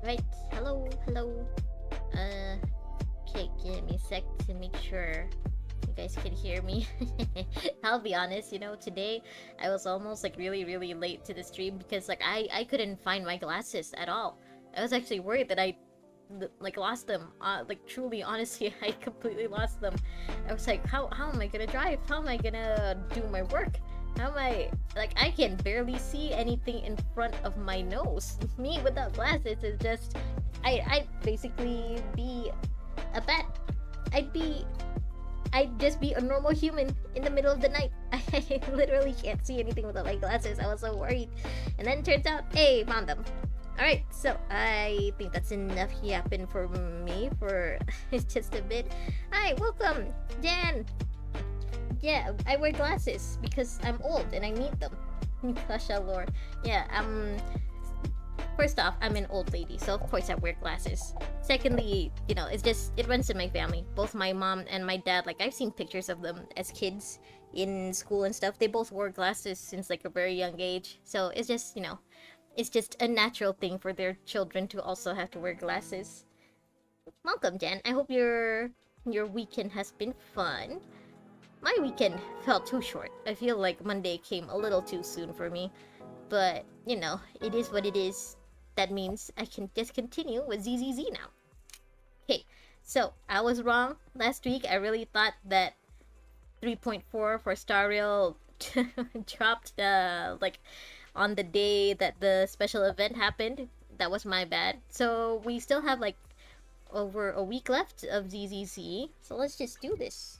Right, hello. Okay, give me a sec to make sure you guys can hear me. I'll be honest, today I was almost like really late to the stream because like I couldn't find my glasses at all. I was actually worried that I like lost them. Like truly, honestly, I completely lost them. I was like, how am I gonna drive? How am I gonna do my work? How am I like I can barely see anything in front of my nose. Me without glasses is just I'd basically be a bat. I'd be I'd just be a normal human in the middle of the night. I literally can't see anything without my glasses. I was so worried. And then it turns out, hey, found them. Alright, so I think that's enough yapping for me for just a bit. Hi, welcome, Jan. Yeah, I wear glasses because I'm old and I need them. Gosh, lord. Yeah, first off, I'm an old lady, so of course I wear glasses. Secondly, it runs in my family. Both my mom and my dad, like I've seen pictures of them as kids in school and stuff. They both wore glasses since like a very young age. So it's just, it's just a natural thing for their children to also have to wear glasses. Welcome, Jen. I hope your weekend has been fun. My weekend felt too short. I feel like Monday came a little too soon for me. But, it is what it is. That means I can just continue with ZZZ now. Okay, so I was wrong last week. I really thought that 3.4 for Star Rail dropped like on the day that the special event happened. That was my bad. So we still have like over a week left of ZZZ. So let's just do this.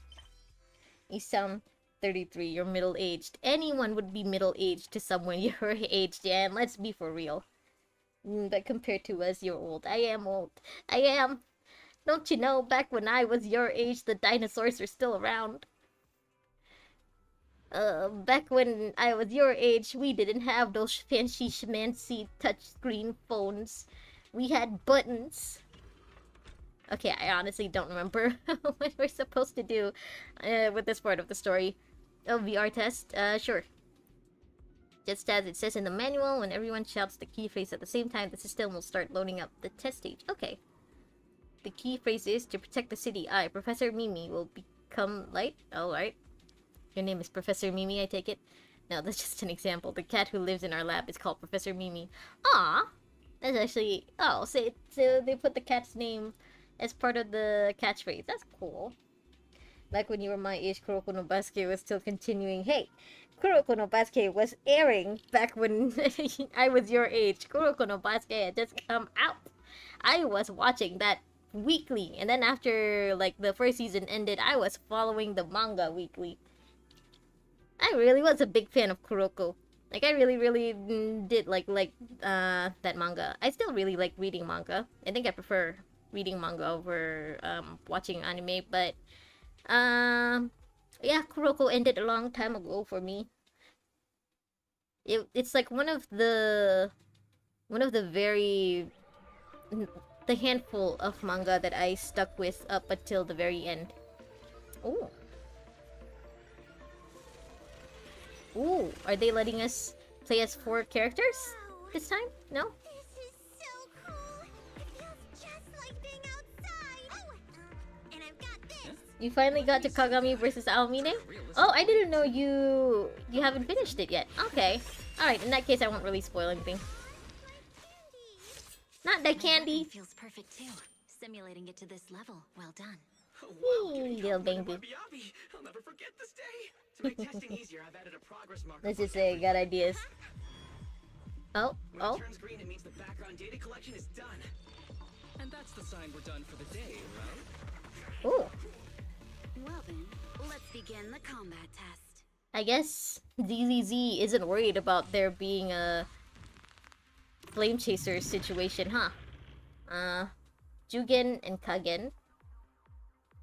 You sound 33, you're middle-aged. Anyone would be middle-aged to someone your age, and let's be for real. But compared to us, you're old. I am old. I am. Don't you know, back when I was your age, the dinosaurs were still around. Back when I was your age, we didn't have those fancy schmancy touchscreen phones. We had buttons. Okay, I honestly don't remember what we're supposed to do with this part of the story. Oh, VR test? Sure. Just as it says in the manual, when everyone shouts the key phrase at the same time, the system will start loading up the test stage. Okay. The key phrase is, to protect the city, I, Professor Mimi, will become light. Alright. Your name is Professor Mimi, I take it? No, that's just an example. The cat who lives in our lab is called Professor Mimi. Ah, that's actually... Oh, so they put the cat's name as part of the catchphrase. That's cool. Back when you were my age, Kuroko no Basuke was still continuing. Hey, Kuroko no Basuke was airing back when I was your age. Kuroko no Basuke had just come out. I was watching that weekly. And then after, like, the first season ended, I was following the manga weekly. I really was a big fan of Kuroko. Like, I really did like that manga. I still really like reading manga. I think I prefer reading manga over watching anime, but yeah, Kuroko ended a long time ago for me. It's like one of the handful of manga that I stuck with up until the very end. Oh. Ooh, are they letting us play as 4 characters this time? No? You finally got to Kagami versus Aomine? Oh, I didn't know you haven't finished it yet. Okay. Alright, in that case I won't really spoil anything. Not that candy. Feels perfect too. Simulating it to this level. Well done. Wow, little baby. I'll never forget this day. To make testing easier, I've added a progress marker. Let's just say I got ideas. Oh. When it turns green, it means the background data collection is done. And that's the sign we're done for the day, right? Ooh. Well then, let's begin the combat test. I guess ZZZ isn't worried about there being a flame chaser situation, huh? Jugen and Kagen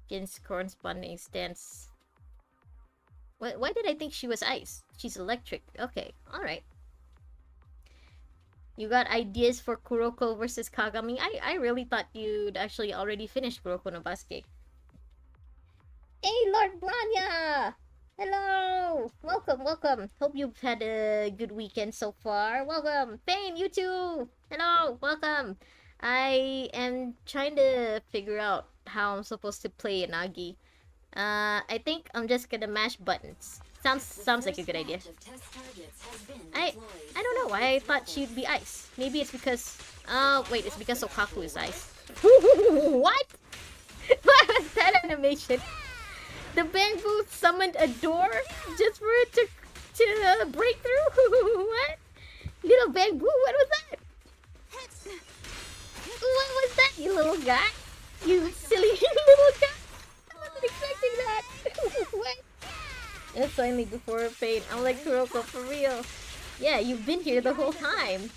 against corresponding stance. Why did I think she was ice? She's electric. Okay, alright. You got ideas for Kuroko versus Kagami? I really thought you'd actually already finished Kuroko no Basuke. Hey, Lord Branya! Hello! Welcome. Hope you've had a good weekend so far. Welcome! Fane, you too! Hello! Welcome! I am trying to figure out how I'm supposed to play Yanagi. I think I'm just gonna mash buttons. Sounds like a good idea. I I don't know why I thought she'd be ice. Maybe it's because wait, it's because Okaku is ice. What? What was that animation? The bamboo summoned a door just for it to break through. What? Little bamboo? What was that? What was that, you little guy? You silly little guy. I wasn't expecting that. What? It's finally before fate. I'm like Kuroko for real. Yeah, you've been here the whole time.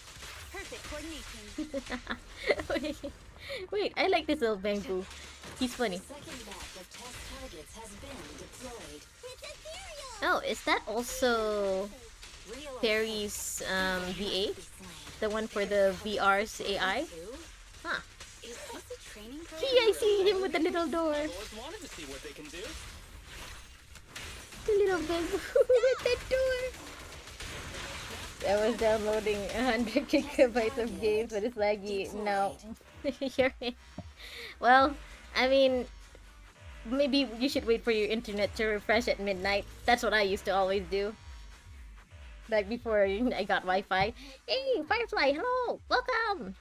Perfect coordination. wait, wait, I like this little bamboo. He's funny. Oh, is that also Fairy's VA? The one for the VR's AI? Huh. Is this a training He, program? I see him with the little door. I've always wanted to see what they can do. The little bamboo with the door. I was downloading 100 gigabytes of games, but it's laggy. No. You're right. Well, I mean, maybe you should wait for your internet to refresh at midnight. That's what I used to always do. Back before I got Wi-Fi. Hey, Firefly, hello! Welcome!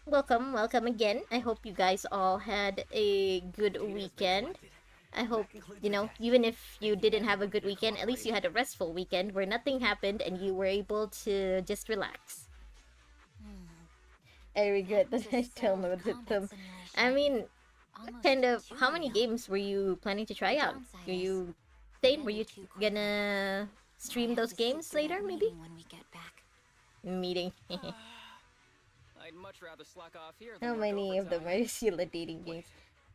Welcome again. I hope you guys all had a good weekend. I hope, you know, even if you didn't have a good weekend, at least you had a restful weekend where nothing happened and you were able to just relax. I regret that I downloaded them. I mean, kind of, how many games were you planning to try out? Were you saying, were you gonna stream those games later, maybe? When we get back. Meeting. I'd much rather slack off here than How work many of them overtime. are still dating games?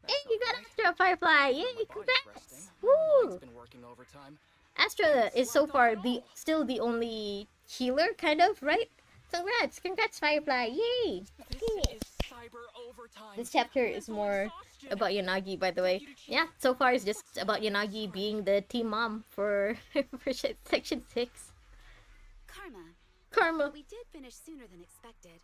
Hey, That's you not got right. Astra Firefly! Yay, My body's congrats! resting. Woo! Mine's been working overtime. Astra is so far still the only healer, kind of, right? Congrats, Firefly! Yay! This is cyber overtime. This chapter is more about Yanagi, by the way. Yeah, so far it's just about Yanagi being the team mom for section 6. Karma. We did finish sooner than expected.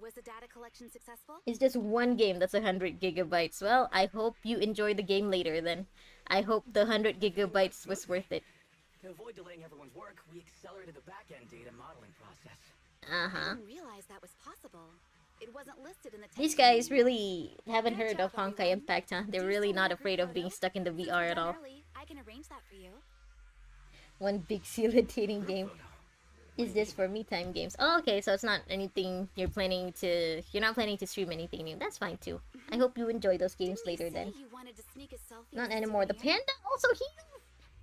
Was the data collection successful? It's just one game that's 100 gigabytes. Well, I hope you enjoy the game later then. I hope the 100 gigabytes was worth it. To avoid delaying everyone's work, we accelerated the back-end data modeling process. I Uh-huh. didn't realize that was possible. It wasn't listed in the These text guys manual. really haven't heard of Honkai Impact, huh? They're Do you really still not want a afraid group of being photo? stuck in the Since VR we're at done all. early, I can arrange that for you. One big dating game. Is this for me time games? Oh, okay, so it's not anything you're not planning to stream anything new. That's fine too. I hope you enjoy those games Didn't you later say then. you wanted to sneak a selfie Not as a anymore. The souvenir? panda also heals?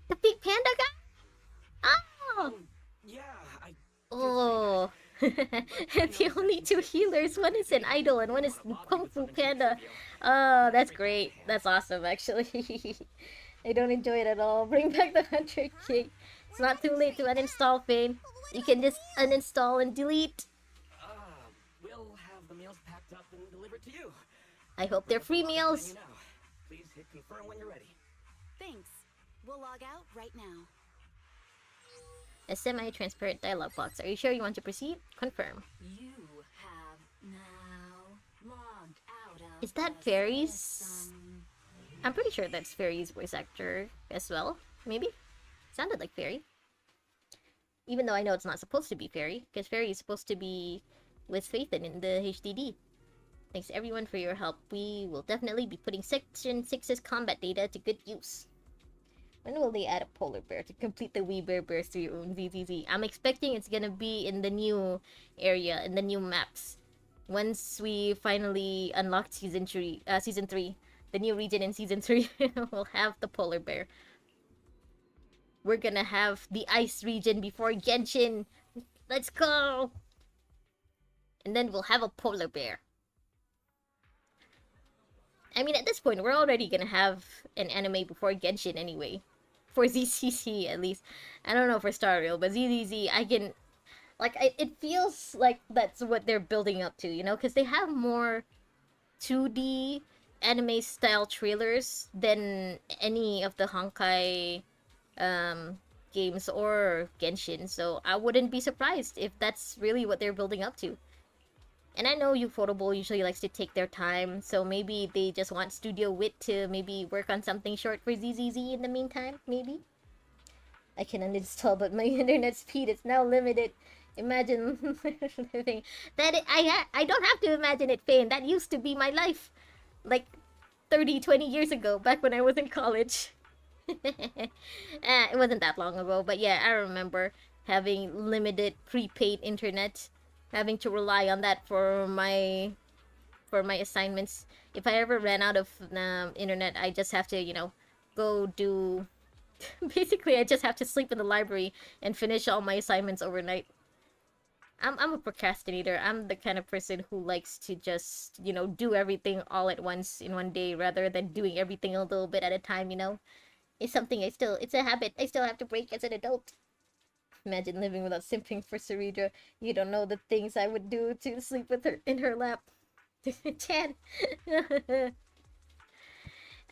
The big panda guy? Oh! Yeah, I Oh! The only two healers. One is an idol and one is Kung Fu Panda. Oh, that's great. That's awesome, actually. I don't enjoy it at all. Bring back the 100 gig. It's not too late to uninstall Fane. You can just uninstall and delete. we'll have the meals packed up and delivered to you. I hope they're free meals. Now. Please hit confirm when you're ready. Thanks. We'll log out right now. A semi-transparent dialog box. Are you sure you want to proceed? Confirm. You have now logged out of Is that Fairy's? I'm pretty sure that's Fairy's voice actor as well. Maybe? Sounded like Fairy. Even though I know it's not supposed to be Fairy, because Fairy is supposed to be with Phaethon in the HDD. Thanks everyone for your help. We will definitely be putting Section 6's combat data to good use. When will they add a polar bear to complete the Wee Bear Burst to your own ZZZ? I'm expecting it's gonna be in the new area, in the new maps. Once we finally unlock season 3, the new region in season 3, we'll have the polar bear. We're gonna have the ice region before Genshin. Let's go! And then we'll have a polar bear. I mean, at this point, we're already gonna have an anime before Genshin anyway. For ZCC, at least. I don't know for Star Rail, but ZZZ, I can... Like, it feels like that's what they're building up to, you know? Because they have more 2D anime-style trailers than any of the Honkai games or Genshin. So I wouldn't be surprised if that's really what they're building up to. And I know Ufotable usually likes to take their time, so maybe they just want Studio Wit to maybe work on something short for ZZZ in the meantime, maybe? I can uninstall, but my internet speed is now limited. Imagine living that. I don't have to imagine it, Fane. That used to be my life, like 30, 20 years ago, back when I was in college. It wasn't that long ago, but yeah, I remember having limited prepaid internet, having to rely on that for my assignments. If I ever ran out of internet, I just have to, go do. Basically, I just have to sleep in the library and finish all my assignments overnight. I'm a procrastinator. I'm the kind of person who likes to just, do everything all at once in one day rather than doing everything a little bit at a time. It's something it's a habit I still have to break as an adult. Imagine living without simping for Saridra. You don't know the things I would do to sleep with her in her lap. Jan.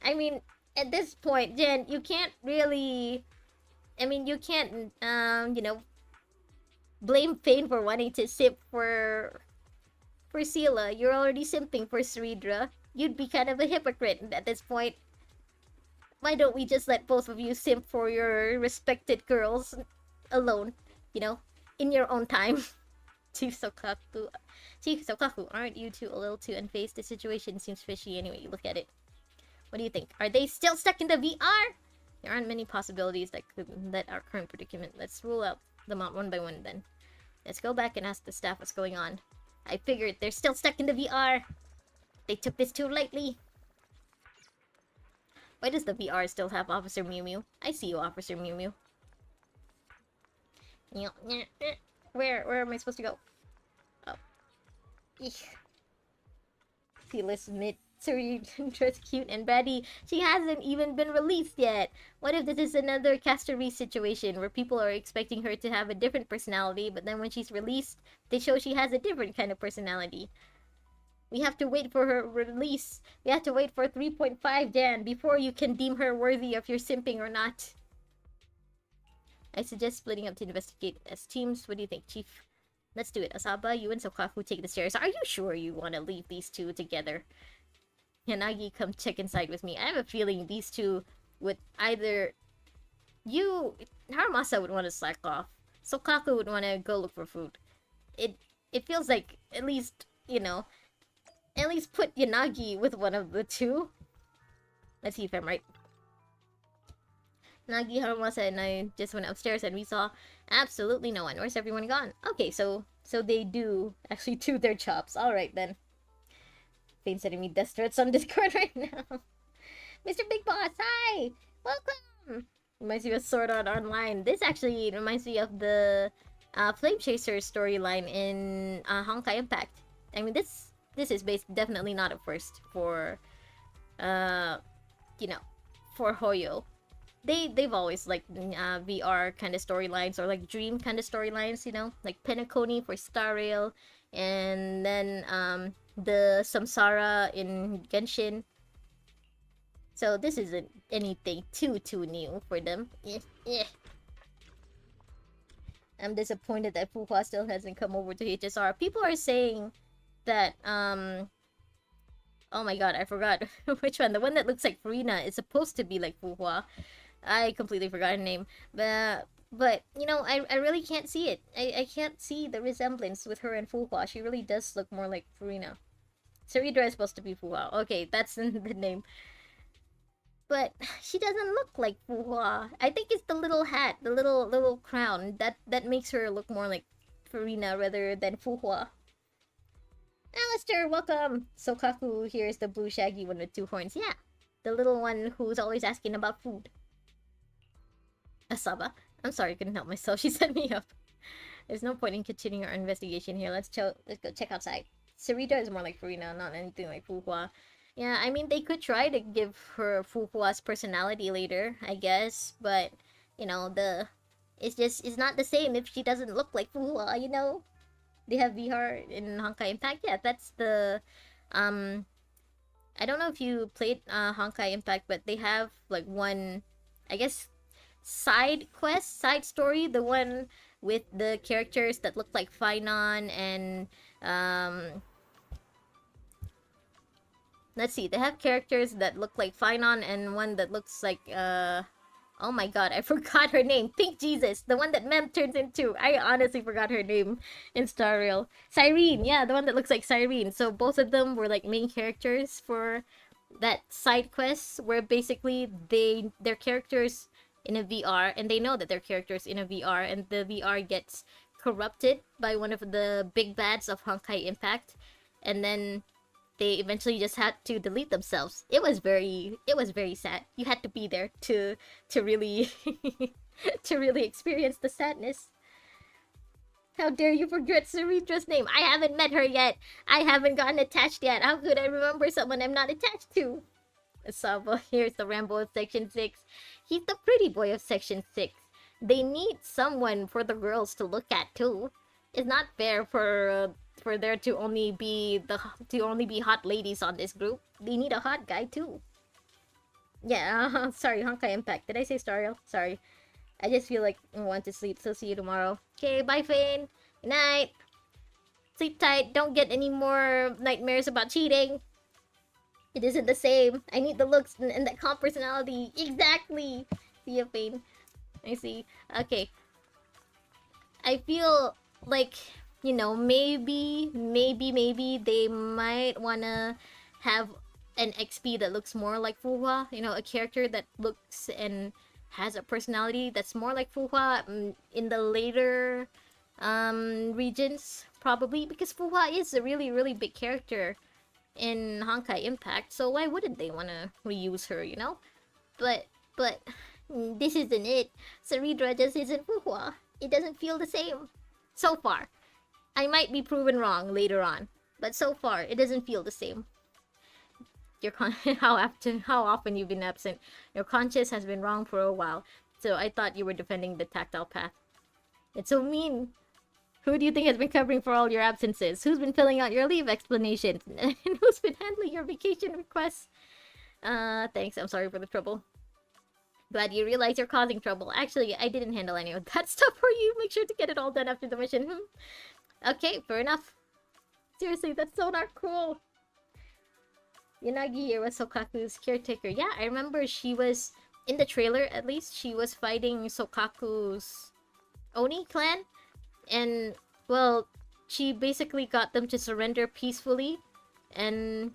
I mean, at this point, Jen, you can't really. I mean, you can't, blame Fane for wanting to simp for Sela. You're already simping for Saridra. You'd be kind of a hypocrite at this point. Why don't we just let both of you simp for your respected girls alone, in your own time? Chief Sokaku, aren't you two a little too unfazed? The situation seems fishy anyway, you look at it. What do you think? Are they still stuck in the VR? There aren't many possibilities that could let our current predicament. Let's rule out them out one by one then. Let's go back and ask the staff what's going on. I figured they're still stuck in the VR. They took this too lightly. Why does the VR still have Officer Mew Mew? I see you, Officer Mew Mew. Where am I supposed to go? Oh. Eek. Fearless mid Sarindra's cute and bratty. She hasn't even been released yet. What if this is another Castery situation where people are expecting her to have a different personality, but then when she's released, they show she has a different kind of personality? We have to wait for her release. We have to wait for 3.5, Jan, before you can deem her worthy of your simping or not. I suggest splitting up to investigate as teams. What do you think, Chief? Let's do it. Asaba, you and Sokaku take the stairs. Are you sure you want to leave these two together? Yanagi, come check inside with me. I have a feeling these two would either... Haramasa would want to slack off. Sokaku would want to go look for food. It feels like, at least put Yanagi with one of the two. Let's see if I'm right. Nagi, Haramasa, and I just went upstairs and we saw absolutely no one. Where's everyone gone? Okay, so they do actually do their jobs. Alright then. Fane's sending me death threats on Discord right now. Mr. Big Boss, hi! Welcome! Reminds me of Sword Art Online. This actually reminds me of the Flame Chaser storyline in Honkai Impact. I mean, this is definitely not a first for, for Hoyo. They've always liked VR kind of storylines or like dream kind of storylines, like Penacony for Star Rail, and then the Samsara in Genshin. So this isn't anything too new for them. I'm disappointed that Fuhua still hasn't come over to HSR. People are saying that oh my god, I forgot which one. The one that looks like Farina is supposed to be like Fuhua. I completely forgot her name. But I really can't see it. I can't see the resemblance with her and Fuhua. She really does look more like Farina. Saridra is supposed to be Fuhua. Okay, that's the name. But she doesn't look like Fuhua. I think it's the little hat, the little crown that makes her look more like Farina rather than Fuhua. Alistair, welcome! Sokaku here is the blue shaggy one with two horns. Yeah, the little one who's always asking about food. Asaba. I'm sorry, I couldn't help myself. She set me up. There's no point in continuing our investigation here. Let's go check outside. Sarita is more like Farina, not anything like Fuhua. Yeah, I mean, they could try to give her Fuhua's personality later, I guess. But, it's not the same if she doesn't look like Fuhua, They have VR in Honkai Impact. Yeah, that's the... I don't know if you played Honkai Impact, but they have, like, one... I guess... side story, the one with the characters that look like Finon and let's see. They have characters that look like Finon and one that looks like oh my god, I forgot her name. Pink Jesus, the one that Mem turns into. I honestly forgot her name in Star Rail. Cyrene, yeah, the one that looks like Cyrene. So both of them were like main characters for that side quest where basically their characters in a VR and they know that they're characters in a VR and the VR gets corrupted by one of the big bads of Honkai Impact and then they eventually just had to delete themselves. It was very sad. You had to be there to really to really experience the sadness. How dare you forget Saridra's name? I haven't met her yet. I haven't gotten attached yet. How could I remember someone I'm not attached to? Sabo, here's the Rambo of Section 6. He's the pretty boy of Section 6. They need someone for the girls to look at too. It's not fair for there to only be hot ladies on this group. They need a hot guy too. Yeah, sorry, Honkai Impact. Did I say Stario? Sorry. I just feel like I want to sleep, so see you tomorrow. Okay, bye Fane. Good night. Sleep tight. Don't get any more nightmares about cheating. It isn't the same. I need the looks and that calm personality. Exactly. See you, Fane. I see. Okay. I feel like, you know, maybe they might wanna have an XP that looks more like Fuhua. You know, a character that looks and has a personality that's more like Fuhua in the later regions, probably. Because Fuhua is a really, really big character in Honkai Impact, so why wouldn't they want to reuse her, you know? But this isn't it. Saridra just isn't Fuhua. It doesn't feel the same. So far. I might be proven wrong later on, but so far it doesn't feel the same. How often you've been absent. Your conscience has been wrong for a while, so I thought you were defending the tactile path. It's so mean. Who do you think has been covering for all your absences? Who's been filling out your leave explanations? And who's been handling your vacation requests? Thanks. I'm sorry for the trouble. Glad you realize you're causing trouble. Actually, I didn't handle any of that stuff for you. Make sure to get it all done after the mission. Okay, fair enough. Seriously, that's so not cool. Yanagi was Sokaku's caretaker. Yeah, I remember she was, in the trailer at least, she was fighting Sokaku's Oni clan. And, well, she basically got them to surrender peacefully. And,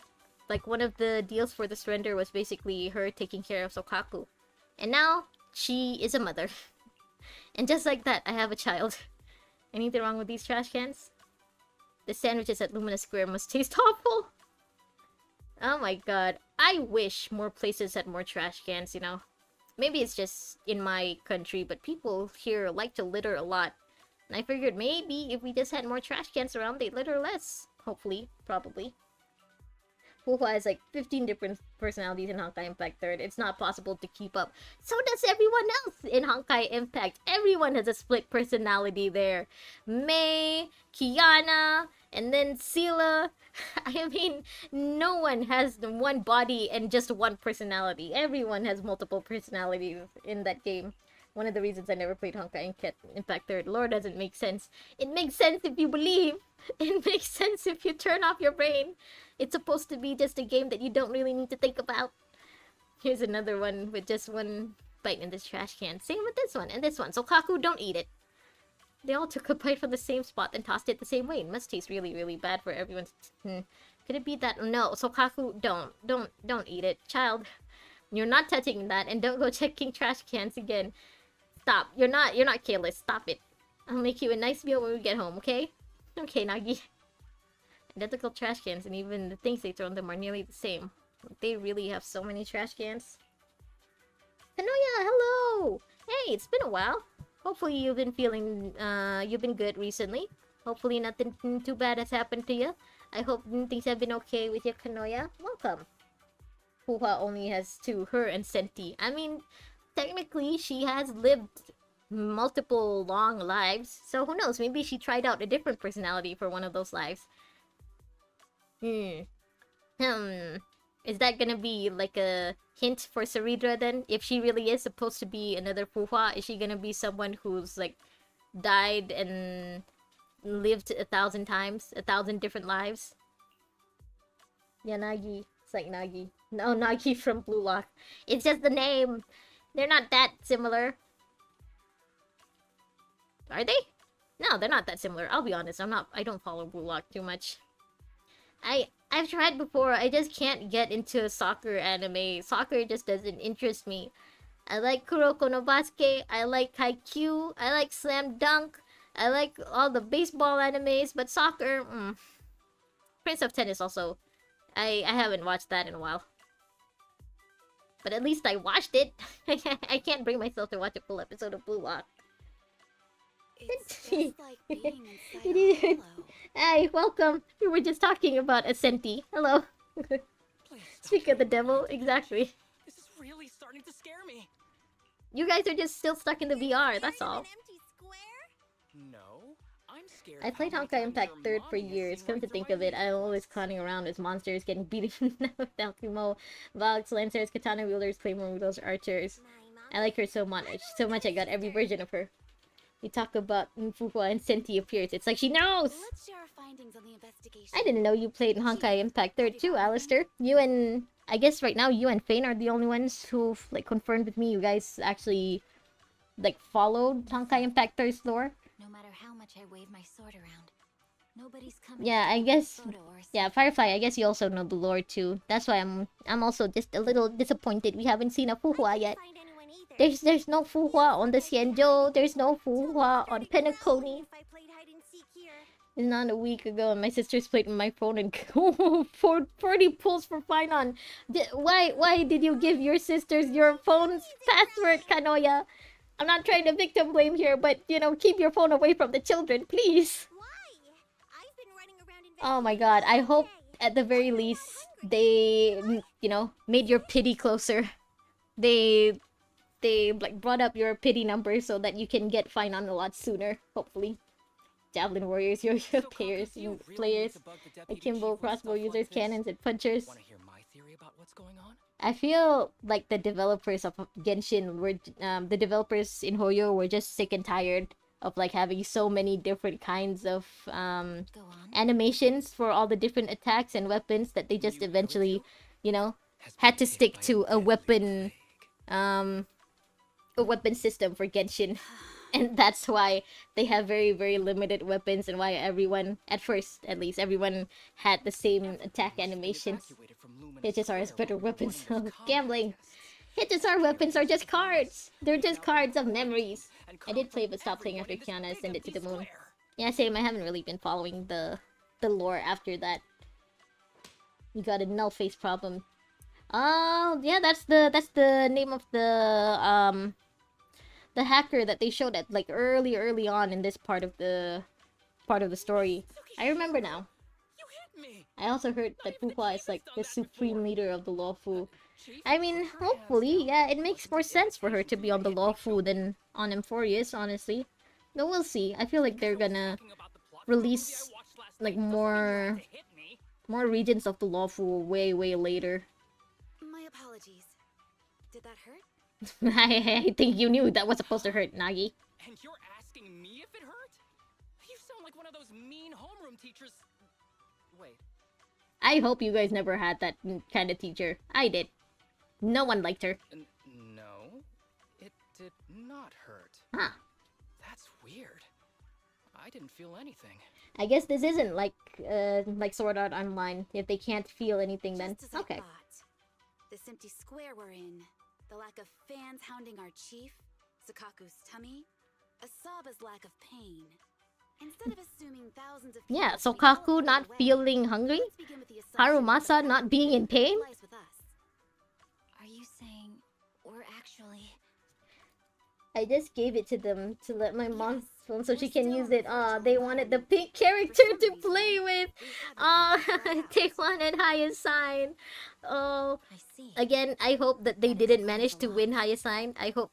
like, one of the deals for the surrender was basically her taking care of Sokaku. And now, she is a mother. And just like that, I have a child. Anything wrong with these trash cans? The sandwiches at Lumina Square must taste awful. Oh my god. I wish more places had more trash cans, you know. Maybe it's just in my country, but people here like to litter a lot. And I figured maybe if we just had more trash cans around, they'd litter less. Hopefully. Probably. Fuhua has like 15 different personalities in Honkai Impact 3rd. It's not possible to keep up. So does everyone else in Honkai Impact. Everyone has a split personality there. Mei, Kiana, and then Sela. I mean, no one has one body and just one personality. Everyone has multiple personalities in that game. One of the reasons I never played Honkai Impact 3rd. Lore doesn't make sense. It makes sense if you believe. It makes sense if you turn off your brain. It's supposed to be just a game that you don't really need to think about. Here's another one with just one bite in this trash can. Same with this one and this one. So Kaku, don't eat it. They all took a bite from the same spot and tossed it the same way. It must taste really, really bad for everyone. Could it be that? No. So Kaku, don't eat it. Child, you're not touching that and don't go checking trash cans again. Stop. You're not careless. Stop it. I'll make you a nice meal when we get home, okay? Okay, Nagi. Identical trash cans, and even the things they throw in them are nearly the same. They really have so many trash cans. Kanoya, hello! Hey, it's been a while. Hopefully you've been feeling, you've been good recently. Hopefully nothing too bad has happened to you. I hope things have been okay with you, Kanoya. Welcome. Fuha only has two, her and Senti. I mean, technically she has lived multiple long lives. So who knows, maybe she tried out a different personality for one of those lives. Is that gonna be like a hint for Saridra then? If she really is supposed to be another Fuhua, is she gonna be someone who's like died and lived 1,000 times, 1,000 different lives? Yanagi, looks like Nagi. No, Nagi from Blue Lock. It's just the name. They're not that similar. Are they? No, they're not that similar. I'll be honest. I don't follow Blue Lock too much. I've tried before. I just can't get into soccer anime. Soccer just doesn't interest me. I like Kuroko no Basket. I like Haikyuu. I like Slam Dunk. I like all the baseball animes, but soccer, Prince of Tennis also. I haven't watched that in a while. But at least I watched it. I can't bring myself to watch a full episode of Blue Lock. It's just like being inside It a is. hollow. Hey, welcome. We were just talking about Ascenti. Hello. Please stop Speak of the doing devil, that. exactly. This is really starting to scare me. You guys are just still stuck in the VR, that's all. No, I'm scared. I of played how many Honkai times Impact your 3rd for mommy has years. seen Come right to through think my of it, I'm veins. always clowning around as monsters, getting beaten with Alchemo, Vox, Lancers, Katana wielders, Claymore wielders, archers. I like her so much. So much I got every version of her. We talk about Fuhua and Senti appears. It's like she knows! Let's share our findings on the investigation. I didn't know you played in Honkai Impact 3rd too, Alistair. You and... I guess right now you and Fane are the only ones who've, like, confirmed with me you guys actually, like, followed Honkai Impact 3rd's lore. No matter how much I wave my sword around, nobody's coming. Yeah, to I take a guess... photo or a Yeah, selfie. Firefly, I guess you also know the lore too. That's why I'm also just a little disappointed we haven't seen a Fuhua yet. There's no Fuhua on the Xianzhou, there's no Fuhua on Penacony. It's not a week ago and my sisters played on my phone and 40 pulls for Finon. Why did you give your sisters your phone's password, Kanoya? I'm not trying to victim blame here, but you know, keep your phone away from the children, please. Oh my god, I hope at the very least they, you know, made your pity closer. They like brought up your pity number so that you can get Finon a lot sooner, hopefully. Javelin warriors, yo-yo So, players, Cocker, do you really need players, to bug the deputy akimbo, chief with crossbow stuff users, like this? cannons, and punchers. Want to hear my theory about what's going on? I feel like the developers of Genshin were, the developers in Hoyo were just sick and tired of like having so many different kinds of Go on. animations for all the different attacks and weapons that they just You know, eventually, you you know, has had been to hit stick by to a deadly weapon, plague. a weapon system for Genshin. And that's why they have very, very limited weapons and why everyone, at first at least, everyone had the same attack Must be animations. evacuated from Luminous HSR has Square better while we were weapons. running those Gambling. contests. HSR weapons are just cards. They're Take just out cards the of whole memories. and I did come play from but stopped playing after everyone in Kiana this sent it big to the empty moon. square. Yeah, same. I haven't really been following the lore after that. You got a null face problem. Oh, yeah, that's the name of the hacker that they showed at like early on in this part of the story. I remember now. You hit me. I also heard that Fuhua is like the supreme leader of the Lawfu. Chief, I mean, put your hands hopefully, down. yeah, it makes Wasn't more an sense for her invitation to for be you on to the hit me. Lawfu than on Emphorius, honestly. No, we'll see. I feel like they're Because I was gonna talking about the plot for the movie I release watched last like night doesn't mean you more have to hit me. regions of the Lawfu way later. My apologies. Did that hurt? I think you knew that was supposed to hurt, Nagi. And you're asking me if it hurt? You sound like one of those mean homeroom teachers. Wait, I hope you guys never had that kind of teacher. I did. No one liked her. no, it did not hurt. Huh. That's weird. I didn't feel anything. I guess this isn't like Sword Art Online. If they can't feel anything, then Just as okay. I thought. This empty square we're in, the lack of fans hounding our chief, Sakaku's tummy, Asaba's lack of pain. Instead of assuming thousands of Yeah, people to be Sokaku teleported not away, feeling hungry. let's begin with the assumption that Harumasa the not being in pain. lies with us. Are you saying we're actually... I just gave it to them to let my mom Yes, phone so we're she can still use in it. the Ah, virtual they wanted the environment. pink character some to reason, play with. we haven't Ah, been able to they relax. wanted highest sign. Oh, I see. again, I hope that they That didn't explains manage a to lot. win highest sign. I hope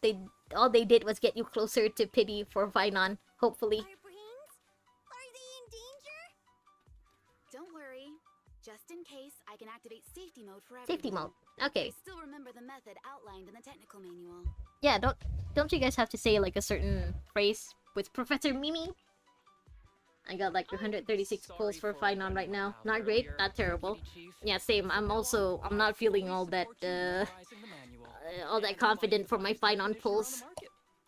all they did was get you closer to pity for Finon. Hopefully. Our brains? Are they in danger? Don't worry. Just in case, I can activate safety mode for everyone. Safety mode. Okay. I still remember the method outlined in the technical manual. Yeah, don't you guys have to say like a certain phrase with Professor Mimi? I got like 136 pulls for Finon right now. Not great, not terrible. Yeah, same. I'm not feeling all that confident for my Finon pulls.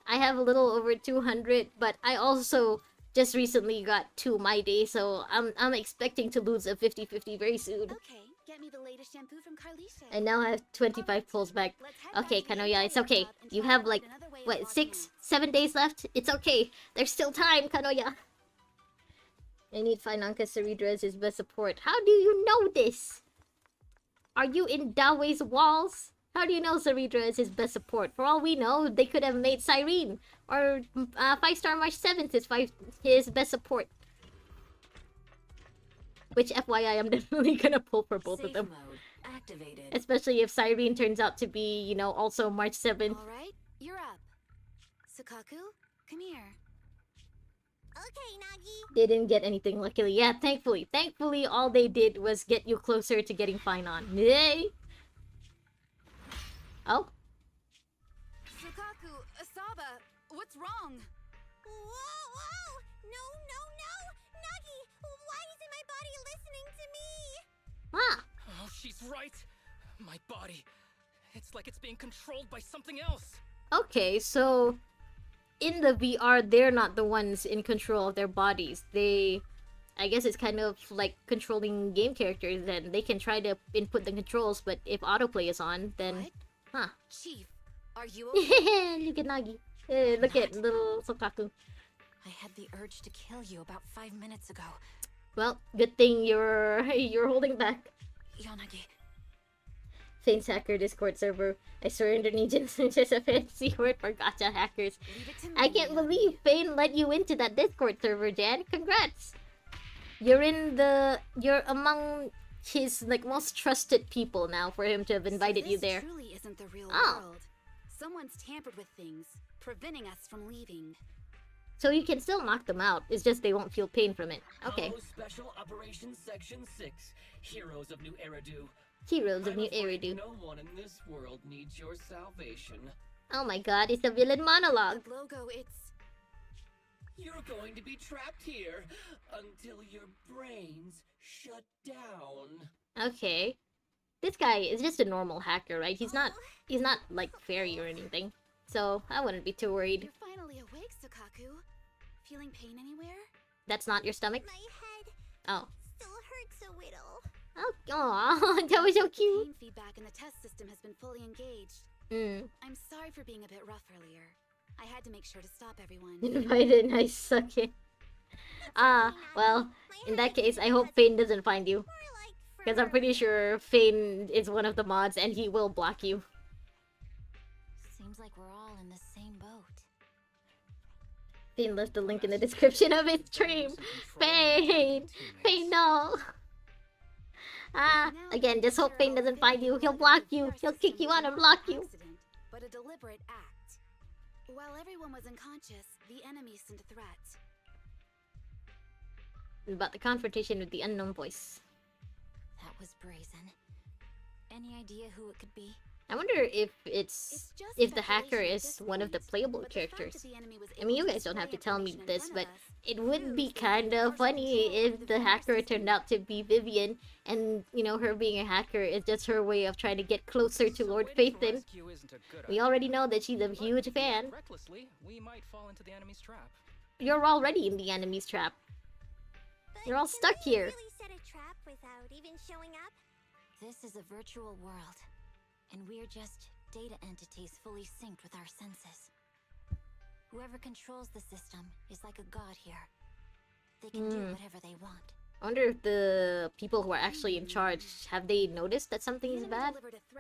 I have a little over 200, but I also just recently got 2 my day, so I'm expecting to lose a 50-50 very soon. Okay, get me the latest shampoo from Carlice. And now I have 25 pulls back. Okay, Kanoya, it's okay. You have like, what, 6, 7 days left? It's okay. There's still time, Kanoya. I need Finanka Ceridra as his best support. How do you know this? Are you in Dawei's walls? How do you know Ceridra is his best support? For all we know, they could have made Cyrene or 5-star March 7th his best support. Which, FYI, I'm definitely gonna pull for both of them. Mode activated. Especially if Cyrene turns out to be, you know, also March 7th. Alright, you're up. Sukaku, come here. Okay, Nagi. They didn't get anything, luckily. Yeah, thankfully. Thankfully, all they did was get you closer to getting Finon. Yay! Oh? Sukaku, Asaba, what's wrong? Whoa! No! Nagi, why isn't my body listening to me? Ah! Oh, she's right. My body. It's like it's being controlled by something else. Okay, so in the VR, they're not the ones in control of their bodies. I guess it's kind of like controlling game characters, and they can try to input the controls, but if autoplay is on, then... What? Huh. Chief, are you okay? Look at Nagi. Look at little Sokaku. I had the urge to kill you about 5 minutes ago. Well, good thing you're holding back. Yanagi. Fane's hacker Discord server. I swear Indonesians is just a fancy word for gacha hackers. Leave it to me, I can't Yanagi. believe Fane let you into that Discord server, Jan. Congrats! You're among his like most trusted people now for him to have invited So you this there. truly isn't the real Oh. world. Someone's tampered with things, preventing us from leaving. So you can still knock them out. It's just they won't feel pain from it. Okay. Hello, Special Operations Section 6. Heroes of New Eridu. Heroes of I'm New afraid Eridu. no one in this world needs your salvation. Oh my god, it's a villain monologue. The logo, it's... You're going to be trapped here until your brains shut down. Okay. This guy is just a normal hacker, right? He's not like fairy or anything. So I wouldn't be too worried. You're finally awake, Sukaku. Feeling pain anywhere? That's not your stomach? My head Oh. still hurts a little. Oh, aw, that was so cute. Pain feedback in the test system has been fully engaged. I'm sorry for being a bit rough earlier. I had to make sure to stop everyone. Invited, nice sucking. Well, in that case, I hope Fane doesn't find you. More like Because I'm pretty sure Fane is one of the mods and he will block you. Seems like we're all in the same boat. Fane left the link in the description of his stream. Fane! Fane, no! Again, just hope Fane doesn't find you. He'll block you. He'll kick you out and block you. Accident, but a deliberate act. While everyone was unconscious, the enemy sent a threat. About the confrontation with the unknown voice. That was brazen. Any idea who it could be? I wonder if if the hacker is one of the playable characters. I mean, you guys don't have to tell me this, but it would be kind of funny if the hacker turned out to be Vivian, and you know, her being a hacker is just her way of trying to get closer to Lord Phaethon. We already know that she's a huge fan. Recklessly, we might fall into the enemy's trap. You're already in the enemy's trap. But You're all can stuck we here. really set a trap without even showing up? This is a virtual world, and we're just data entities fully synced with our senses. Whoever controls the system is like a god here. They can do whatever they want. I wonder if the people who are actually in charge, have they noticed that something is bad?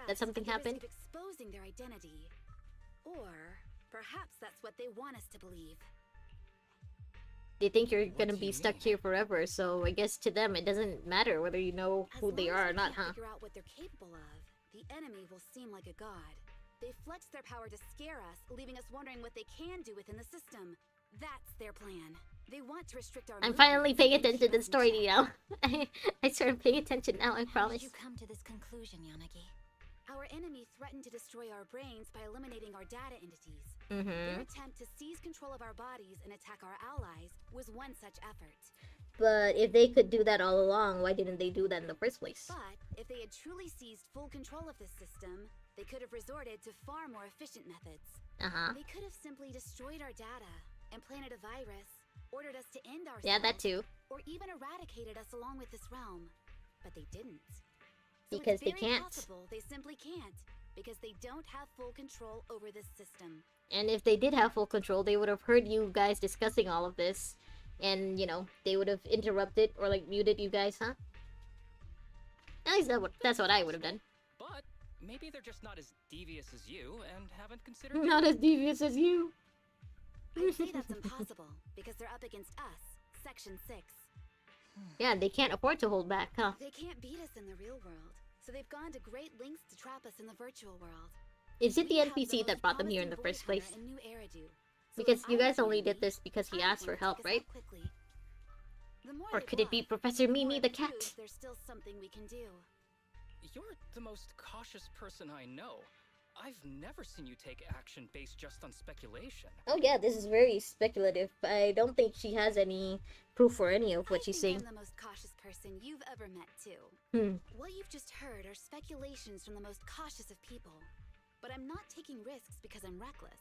That something happened? Exposing their identity. Or perhaps that's what they want us to believe. They think you're gonna be stuck here forever, so I guess to them it doesn't matter whether you know who they are or not, huh? Figure out what they're capable of. The enemy will seem like a god. They flex their power to scare us, leaving us wondering what they can do within the system. That's their plan. They want to restrict our I'm movement finally paying and attention to keep the us in story check. now. I started paying attention now, I How promise. did you come to this conclusion, Yanagi? Our enemy threatened to destroy our brains by eliminating our data entities. Mm-hmm. Their attempt to seize control of our bodies and attack our allies was one such effort. But if they could do that all along, why didn't they do that in the first place? But if they had truly seized full control of this system, they could have resorted to far more efficient methods. Uh-huh. They could have simply destroyed our data, implanted a virus, ordered us to end ourselves. Yeah, that too. Or even eradicated us along with this realm. But they didn't. So Because it's they very can't. possible they simply can't, because they don't have full control over this system. And if they did have full control, they would have heard you guys discussing all of this. And, you know, they would have interrupted or, like, muted you guys, huh? At least that's what I would have done. But maybe they're just not as devious as you and haven't considered. Not as devious as you. I'd say that's impossible, because they're up against us, Section 6. Yeah, they can't afford to hold back, huh? They can't beat us in the real world, so they've gone to great lengths to trap us in the virtual world. Is it the We have NPC most that brought them here in the promising first boy place? hunter in New Eridu, so Because if you I guys were only did enemy, this because he I'd asked for want to help, take us right? out quickly. The more Or they could it be bluff, Professor the more Mimi it the cat? proves there's still something we can do. You're the most cautious person I know. I've never seen you take action based just on speculation. Oh yeah, this is very speculative. I don't think she has any proof for any of what I she's think saying. I'm the most cautious person you've ever met, too. Hmm. What you've just heard are speculations from the most cautious of people. But I'm not taking risks because I'm reckless.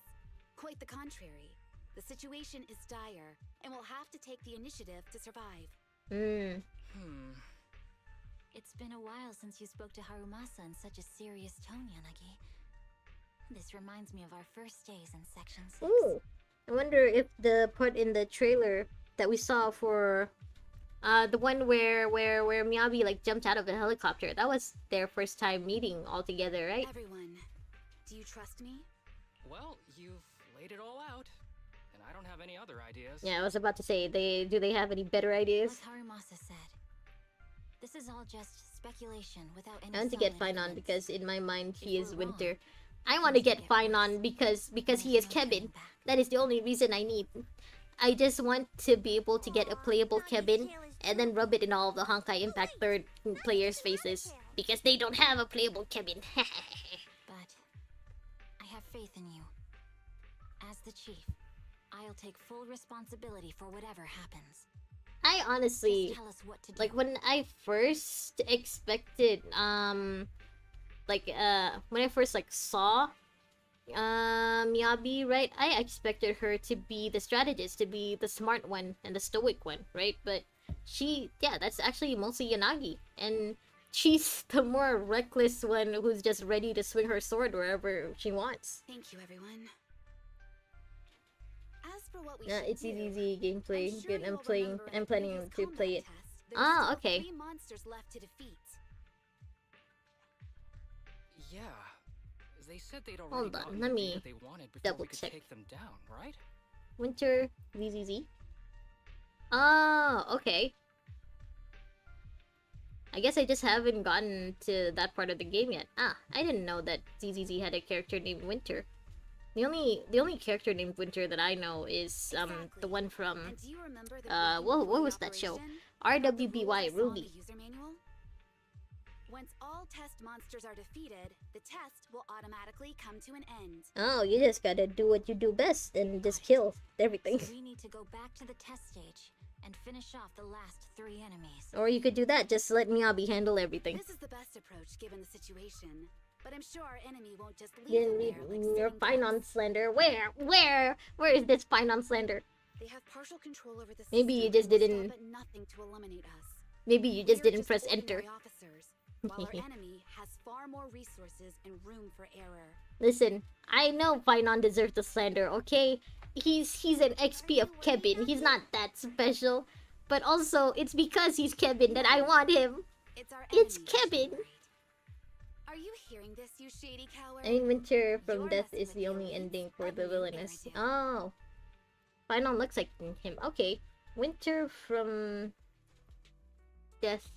Quite the contrary. The situation is dire, and we'll have to take the initiative to survive. Hmm. It's been a while since you spoke to Harumasa in such a serious tone, Yanagi. This reminds me of our first days in Section 6. Ooh. I wonder if the part in the trailer that we saw for the one where Miyabi like jumped out of a helicopter, that was their first time meeting all together, right? Everyone, do you trust me? Well, you've laid it all out, and I don't have any other ideas. Yeah, I was about to say, do they have any better ideas? Like Harumasa said, this is all just speculation without any I want to solid get Fine on evidence. because in my mind he If is we're wrong, Winter. I things want to will get Fine worse. on because There's he is no turning Kevin. back. That is the only reason I need. I just want to be able to get a playable Kevin and then rub it in all of the Honkai Impact third players' faces because they don't have a playable Kevin. But I have faith in you. As the chief, I'll take full responsibility for whatever happens. I honestly, Just tell us what to do. like when I first expected when I first like saw Miyabi, right, I expected her to be the strategist, to be the smart one and the stoic one, right? But that's actually mostly Yanagi, and she's the more reckless one who's just ready to swing her sword wherever she wants. Thank you, everyone. As for what we Yeah, should it's do, easy gameplay. I'm sure Good, you'll remember in I'm the planning previous to combat play it. test, there were still Okay. 3 monsters left to defeat. Yeah. They said they'd already Hold on, gotten let the me data they wanted before double we could check. take them down, right? Winter ZZZ. Oh, okay. I guess I just haven't gotten to that part of the game yet. Ah, I didn't know that ZZZ had a character named Winter. The only character named Winter that I know is the one from And do you remember the what was that show? RWBY Ruby. User manual? Once all test monsters are defeated, the test will automatically come to an end. Oh, you just gotta do what you do best and just kill everything. So we need to go back to the test stage and finish off the last 3 enemies. Or you could do that, just let Miyabi handle everything. This is the best approach given the situation, but I'm sure our enemy won't just leave Then it there like you're sitting fine on ducks. Slender. Where is this fine on Slender? They have partial control over the Maybe you system just and will didn't- stop at nothing to eliminate us. Maybe you just We are didn't press enter. ordinary officers, while our enemy has far more resources and room for error. Listen, I know Finon deserves the slander, okay? He's an XP of Kevin. He's not that special. But also, it's because he's Kevin that I want him. It's our It's enemy, Kevin. Shield. Are you hearing this, you shady coward? I mean, Winter from You're Death messing is with the the only elites, ending for like the me and villainous. Eridu. Oh. Finon looks like him. Okay. Winter from Death.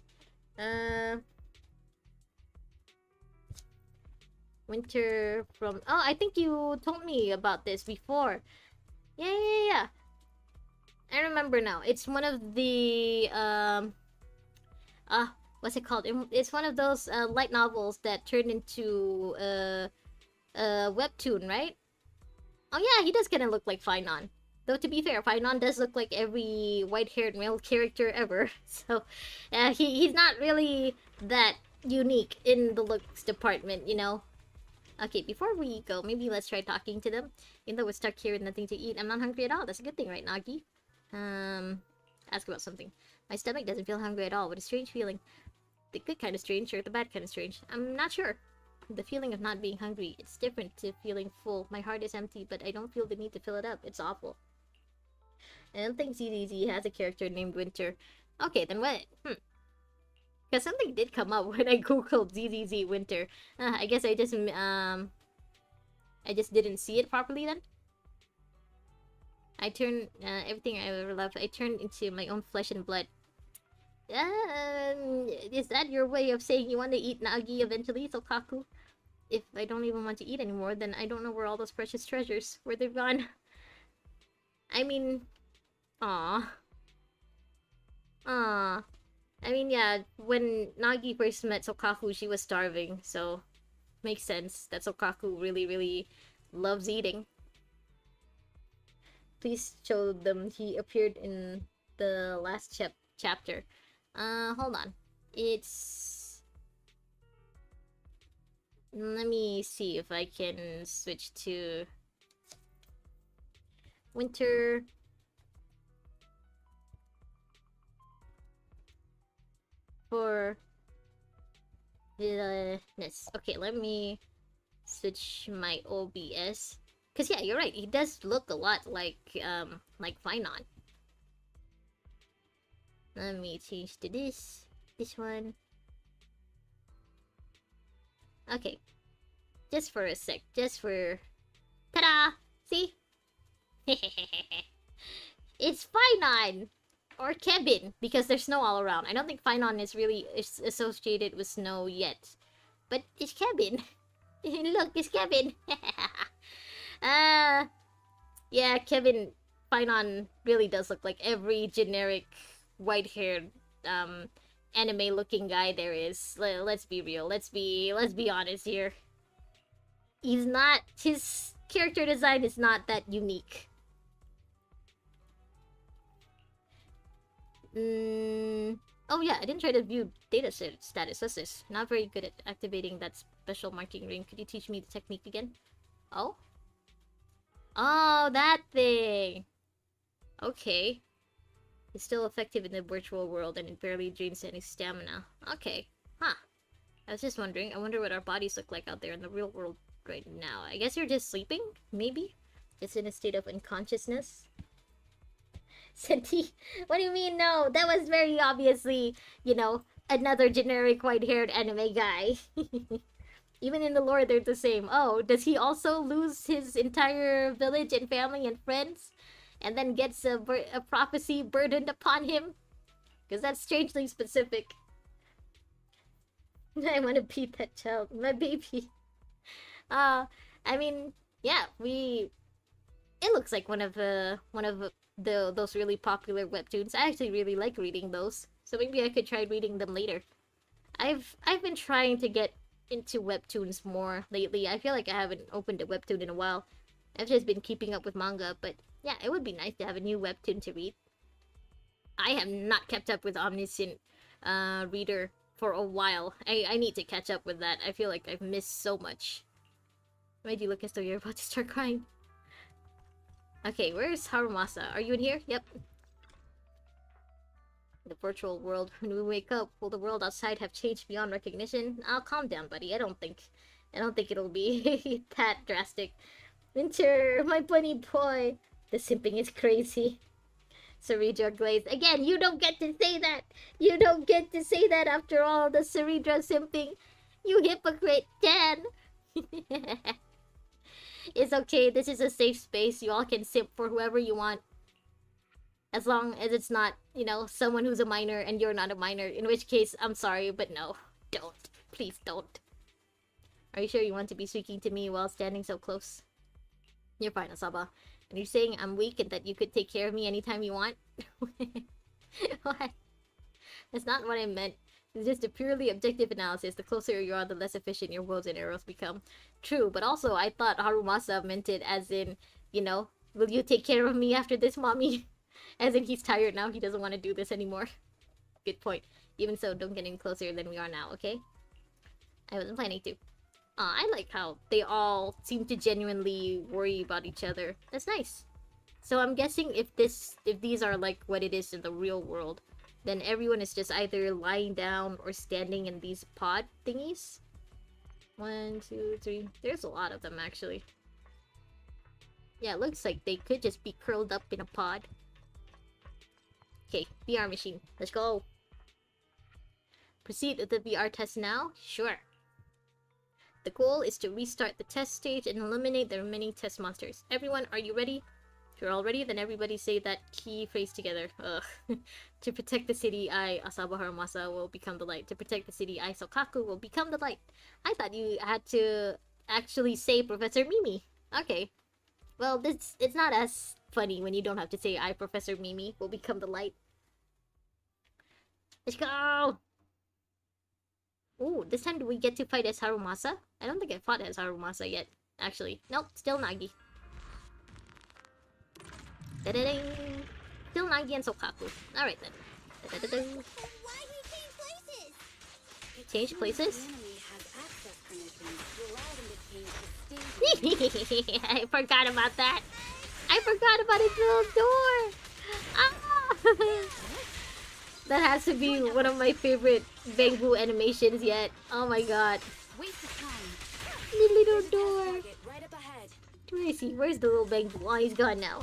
Winter from... Oh, I think you told me about this before. Yeah. I remember now. It's one of the, what's it called? It's one of those light novels that turned into a webtoon, right? Oh yeah, he does kind of look like Finon. Though to be fair, Finon does look like every white-haired male character ever. So, he's not really that unique in the looks department, you know. Okay, before we go, maybe let's try talking to them. Even though we're stuck here with nothing to eat, I'm not hungry at all. That's a good thing, right, Nagi? Ask about something. My stomach doesn't feel hungry at all. What a strange feeling. The good kind of strange or the bad kind of strange. I'm not sure. The feeling of not being hungry, it's different to feeling full. My heart is empty, but I don't feel the need to fill it up. It's awful. I don't think ZZZ has a character named Winter. Okay, then what? Because something did come up when I googled ZZZ Winter. I guess I just didn't see it properly then. I turned everything I ever loved. I turned into my own flesh and blood. Is that your way of saying you want to eat Nagi eventually, Sokaku? If I don't even want to eat anymore, then I don't know where all those precious treasures, where they've gone. I mean, aww. Aww. I mean, yeah, when Nagi first met Sokaku, she was starving, so makes sense that Sokaku really, really loves eating. Please show them he appeared in the last chapter. Hold on. It's... Let me see if I can switch to... Winter... For... Villainous. Okay, let me switch my OBS. Cause yeah, you're right. He does look a lot like Finon. Let me change to this one. Okay, just for a sec, just for ta-da! See, it's Finon or Kevin because there's snow all around. I don't think Finon is really associated with snow yet, but it's Kevin. Look, it's Kevin. Yeah, Kevin Finon really does look like every generic white-haired anime-looking guy there is. Let's be real. Let's be honest here. His character design is not that unique. Oh yeah, I didn't try to view data status. What's this? Not very good at activating that special marking ring. Could you teach me the technique again? Oh? Oh, that thing! Okay. It's still effective in the virtual world and it barely drains any stamina. Okay. Huh. I was just wondering. I wonder what our bodies look like out there in the real world right now. I guess you're just sleeping? Maybe? Just in a state of unconsciousness? Senti, what do you mean no? That was very obviously, you know, another generic white-haired anime guy. Even in the lore, they're the same. Oh, does he also lose his entire village and family and friends? And then gets a prophecy burdened upon him? Because that's strangely specific. I want to beat that child. My baby. I mean, yeah, it looks like one of those really popular webtoons. I actually really like reading those. So maybe I could try reading them later. I've been trying to get into webtoons more lately. I feel like I haven't opened a webtoon in a while. I've just been keeping up with manga, but yeah, it would be nice to have a new webtoon to read. I have not kept up with Omniscient Reader for a while. I need to catch up with that. I feel like I've missed so much. Why do you look as though you're about to start crying? Okay, where's Harumasa? Are you in here? Yep. The virtual world. When we wake up, will the world outside have changed beyond recognition? I'll calm down, buddy. I don't think it'll be that drastic. Winter, my bunny boy. The simping is crazy. Cerebral glaze. Again, you don't get to say that. You don't get to say that after all the cerebral simping. You hypocrite, Dan. It's okay. This is a safe space. You all can simp for whoever you want. As long as it's not, you know, someone who's a minor and you're not a minor. In which case, I'm sorry, but no. Don't. Please don't. Are you sure you want to be speaking to me while standing so close? You're fine, Asaba. And you're saying I'm weak and that you could take care of me anytime you want? What? That's not what I meant. It's just a purely objective analysis. The closer you are, the less efficient your bows and arrows become. True, but also I thought Harumasa meant it as in, will you take care of me after this, mommy? As in he's tired now, he doesn't want to do this anymore. Good point. Even so, don't get any closer than we are now, okay? I wasn't planning to. I like how they all seem to genuinely worry about each other. That's nice. So I'm guessing if these are like what it is in the real world, then everyone is just either lying down or standing in these pod thingies. 1, 2, 3. There's a lot of them actually. Yeah, it looks like they could just be curled up in a pod. Okay, VR machine. Let's go. Proceed with the VR test now? Sure. The goal is to restart the test stage and eliminate the remaining test monsters. Everyone, are you ready? If you're all ready, then everybody say that key phrase together. Ugh. To protect the city, I, Asaba Harumasa, will become the light. To protect the city, I, Sokaku, will become the light. I thought you had to actually say Professor Mimi. Okay. Well, it's not as funny when you don't have to say I, Professor Mimi, will become the light. Let's go! Ooh, this time do we get to fight as Harumasa? I don't think I fought as Harumasa yet. Actually, nope, still Nagi. Da-da-ding! Still Nagi and Sokaku. Alright then. Da-da-da-ding. Why he change places? Change places? The enemy has access permissions to allow them to change the stage. I forgot about that. I forgot about its little door. Ah! That has to be one of my favorite Bangbu animations yet. Oh my god. Waste of time. The little There's a test door. target right up ahead. Where is he? Where's the little Bangbu? Oh, he's gone now.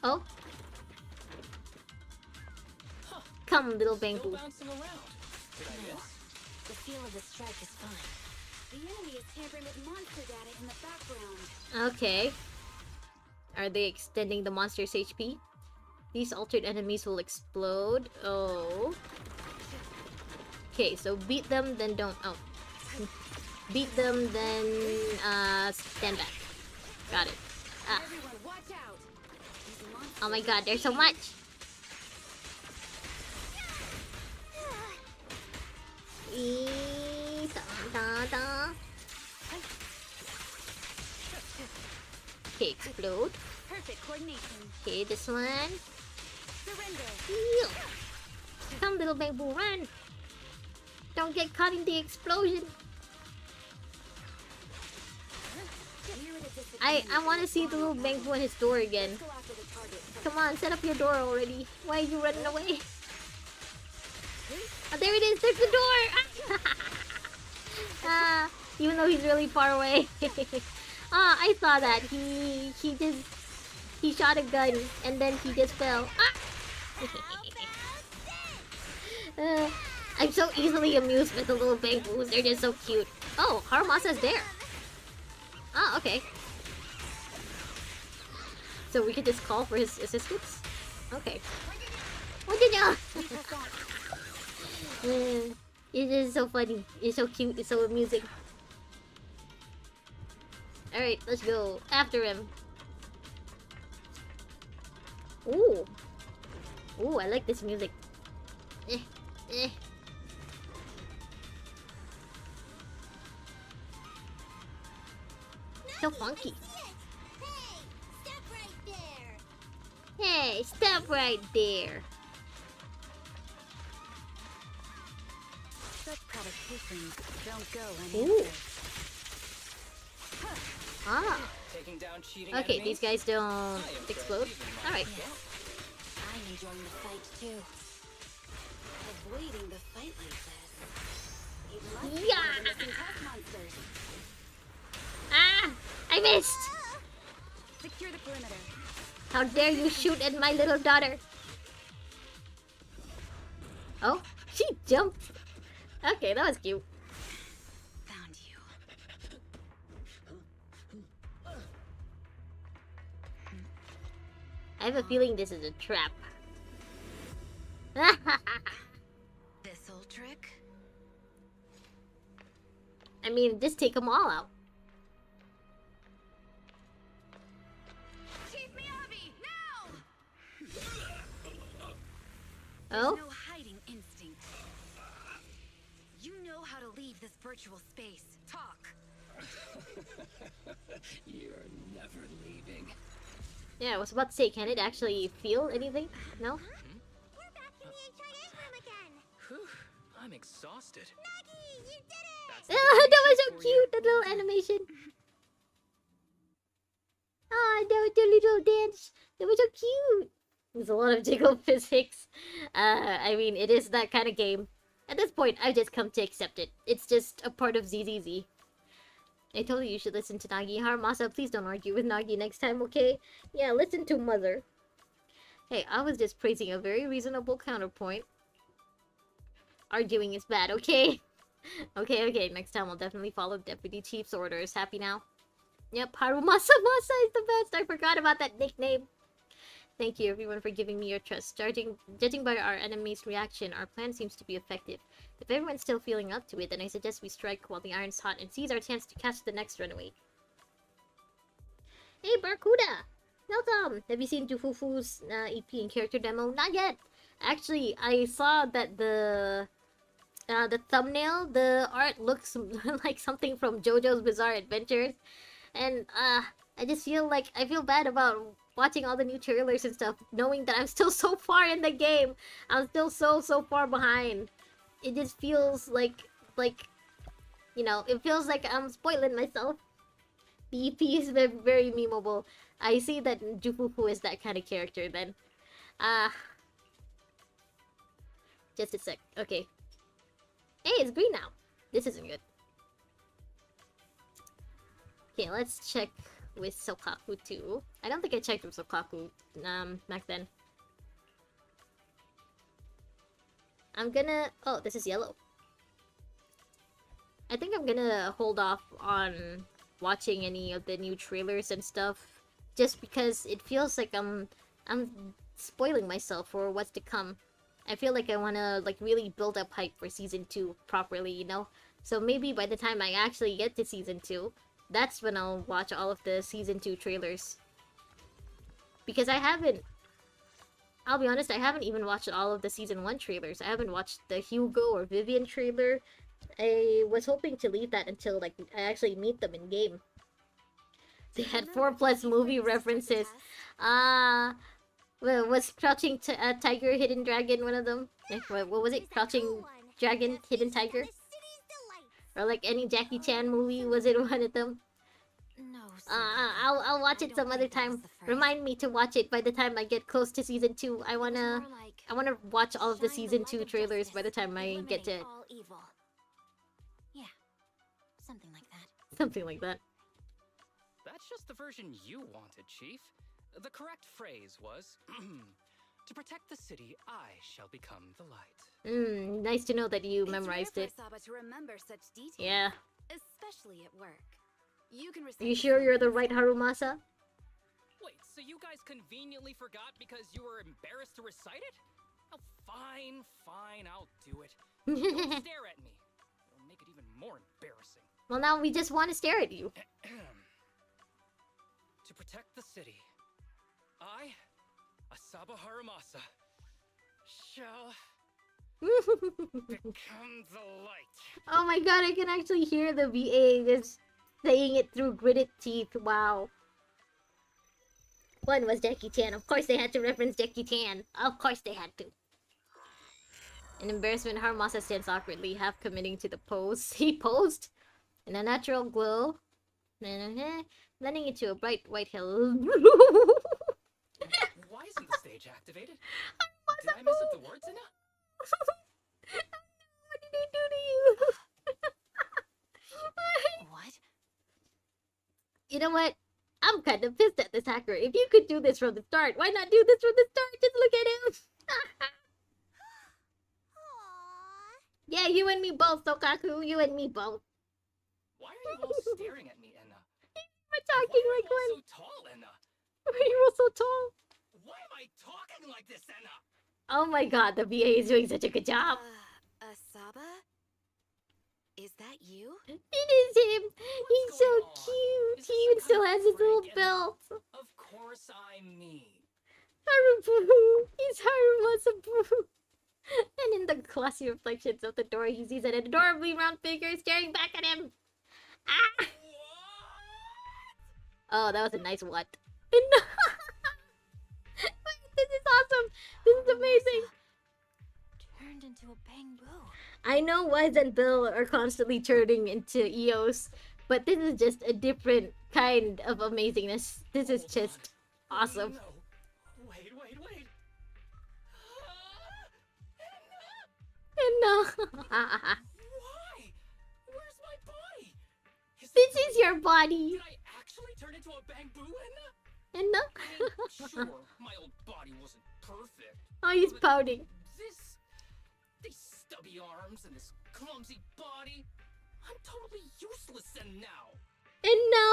Oh. Come, little Still Bangbu. bouncing around. Did I miss? The feel of the strike is fine. The enemy is tampering with monster data in the background. Okay. Are they extending the monster's HP? These altered enemies will explode. Oh. Okay, so beat them, then don't. Oh. Beat them, then stand back. Got it. Ah. Everyone, watch out. These monsters Oh my god, there's so much. Eee, da, da, da. Okay, explode. perfect coordination. Okay, this one. Surrender. Ew. Come, little Bangbu, run! Don't get caught in the explosion. We're at a I disadvantage. want to see the little Bangbu in his door again. Go after the target. Come on, set up your door already. Why are you running away? Oh, there it is. There's the door. Even though he's really far away. I saw that. He shot a gun and then he just fell. I'm so easily amused with the little Bangbus. They're just so cute. Oh, Harumasa's there. Ah, okay. So we could just call for his assistance? Okay. What did you? It is so funny. It's so cute. It's so amusing. Alright, let's go. After him. Ooh. Ooh, I like this music. So funky. Hey, step right there. Hey, stop right there. Such provocations don't go Ooh. unanswered. Taking Ah. down cheating Okay, enemies? these guys don't I am explode. even Alright. I'm enjoying the fight too. Avoiding the fight like this. It must be Yeah. one of the missing test monsters. Ah! I missed! Secure the perimeter. How dare you shoot at my little daughter? Oh, she jumped. Okay, that was cute. Found you. I have a feeling this is a trap. This old trick? I mean, just take them all out. Chief Miyabi, now! There's Oh? no hiding instinct. You know how to leave this virtual space. Talk. You're never leaving. Yeah, I was about to say, can it actually feel anything? No? We're back in the HIA room again. Whew, I'm exhausted. Nagi, you did it! That's Ah, that was so dedication for cute, you. that little animation. Ah, that was the little dance. That was so cute. There's a lot of jiggle physics. I mean, it is that kind of game. At this point, I've just come to accept it. It's just a part of ZZZ. I told you should listen to Nagi. Haramasa, please don't argue with Nagi next time, okay? Yeah, listen to Mother. Hey, I was just praising a very reasonable counterpoint. Arguing is bad, okay? Okay, next time I'll definitely follow Deputy Chief's orders. Happy now? Yep, Harumasa Masa is the best. I forgot about that nickname. Thank you everyone for giving me your trust. Judging by our enemy's reaction, our plan seems to be effective. If everyone's still feeling up to it, then I suggest we strike while the iron's hot and seize our chance to catch the next runaway. Hey, Barracuda! Welcome! Have you seen Jufufu's EP and character demo? Not yet! Actually, I saw that the thumbnail, the art looks like something from JoJo's Bizarre Adventures. And, I just feel like, I feel bad about watching all the new trailers and stuff, knowing that I'm still so far in the game. I'm still so far behind. It just feels like, you know, it feels like I'm spoiling myself. The EP is very memeable. I see that Jufufu is that kind of character then. Just a sec. Okay. Hey, it's green now. This isn't good. Okay, let's check with Sokaku too. I don't think I checked with Sokaku back then. I'm gonna... Oh, this is yellow. I think I'm gonna hold off on watching any of the new trailers and stuff, just because it feels like I'm spoiling myself for what's to come. I feel like I wanna like really build up hype for season 2 properly, you know? So maybe by the time I actually get to season 2, that's when I'll watch all of the season 2 trailers. Because I'll be honest, I haven't even watched all of the season 1 trailers. I haven't watched the Hugo or Vivian trailer. I was hoping to leave that until like I actually meet them in game. They had 4+ movie references. Well, was Crouching Tiger, Hidden Dragon one of them? What was it? Crouching Dragon, Hidden Tiger? Or like any Jackie Chan movie, was it one of them? No, I'll watch it some other time. Remind me to watch it by the time I get close to season 2. I wanna watch all of the season 2 trailers by the time I get to it. Yeah, something like that. Something like that. That's just the version you wanted, Chief. The correct phrase was, to protect the city, I shall become the light. Nice to know that you memorized it. It's rare for Saba to remember such details. Yeah. Especially at work. You can Are recite you the sure you're the sentence. right Harumasa? Wait, so you guys conveniently forgot because you were embarrassed to recite it? Oh, fine, I'll do it. Don't stare at me. It'll make it even more embarrassing. Well, now we just want to stare at you. To protect the city, I, Asaba Haramasa, shall become the light. Oh my god, I can actually hear the VA just saying it through gritted teeth. Wow. One was Jackie Chan. Of course they had to reference Jackie Chan. Of course they had to. In embarrassment, Haramasa stands awkwardly, half committing to the pose. He posed in a natural glow, blending into a bright white hill. Why isn't the stage activated? Did I mess up the words, Inna? What did he do to you? What? You know what? I'm kind of pissed at this hacker. If you could do this from the start, why not do this from the start? Just look at him. Aww. Yeah, you and me both, Sokaku. You and me both. Why are you all staring at me, Enna? We're Why talking are like you all one. so tall, Enna? You're all so tall. Why am I talking like this, Enna? Oh my god, the VA is doing such a good job. Asaba? Is that you? It is him. He's so going on? cute. Is He this even some still kind has of his little prank, belt. Of course I'm me. Harubu. He's Harumasa Boo. And in the glossy reflections of the door, he sees an adorably round figure staring back at him. Ah! Oh, that was a nice what. Wait, this is awesome. This is amazing. Turned into a bamboo. I know Wise and Bill are constantly turning into EOS, but this is just a different kind of amazingness. This is just awesome. No. Wait. And no. Why? Where's my body? This is your body. Did I actually turn into a bamboo, Enna? And no. I mean, sure, my old body wasn't perfect. Oh, he's pouting. These stubby arms and this clumsy body. I'm totally useless and now. And no.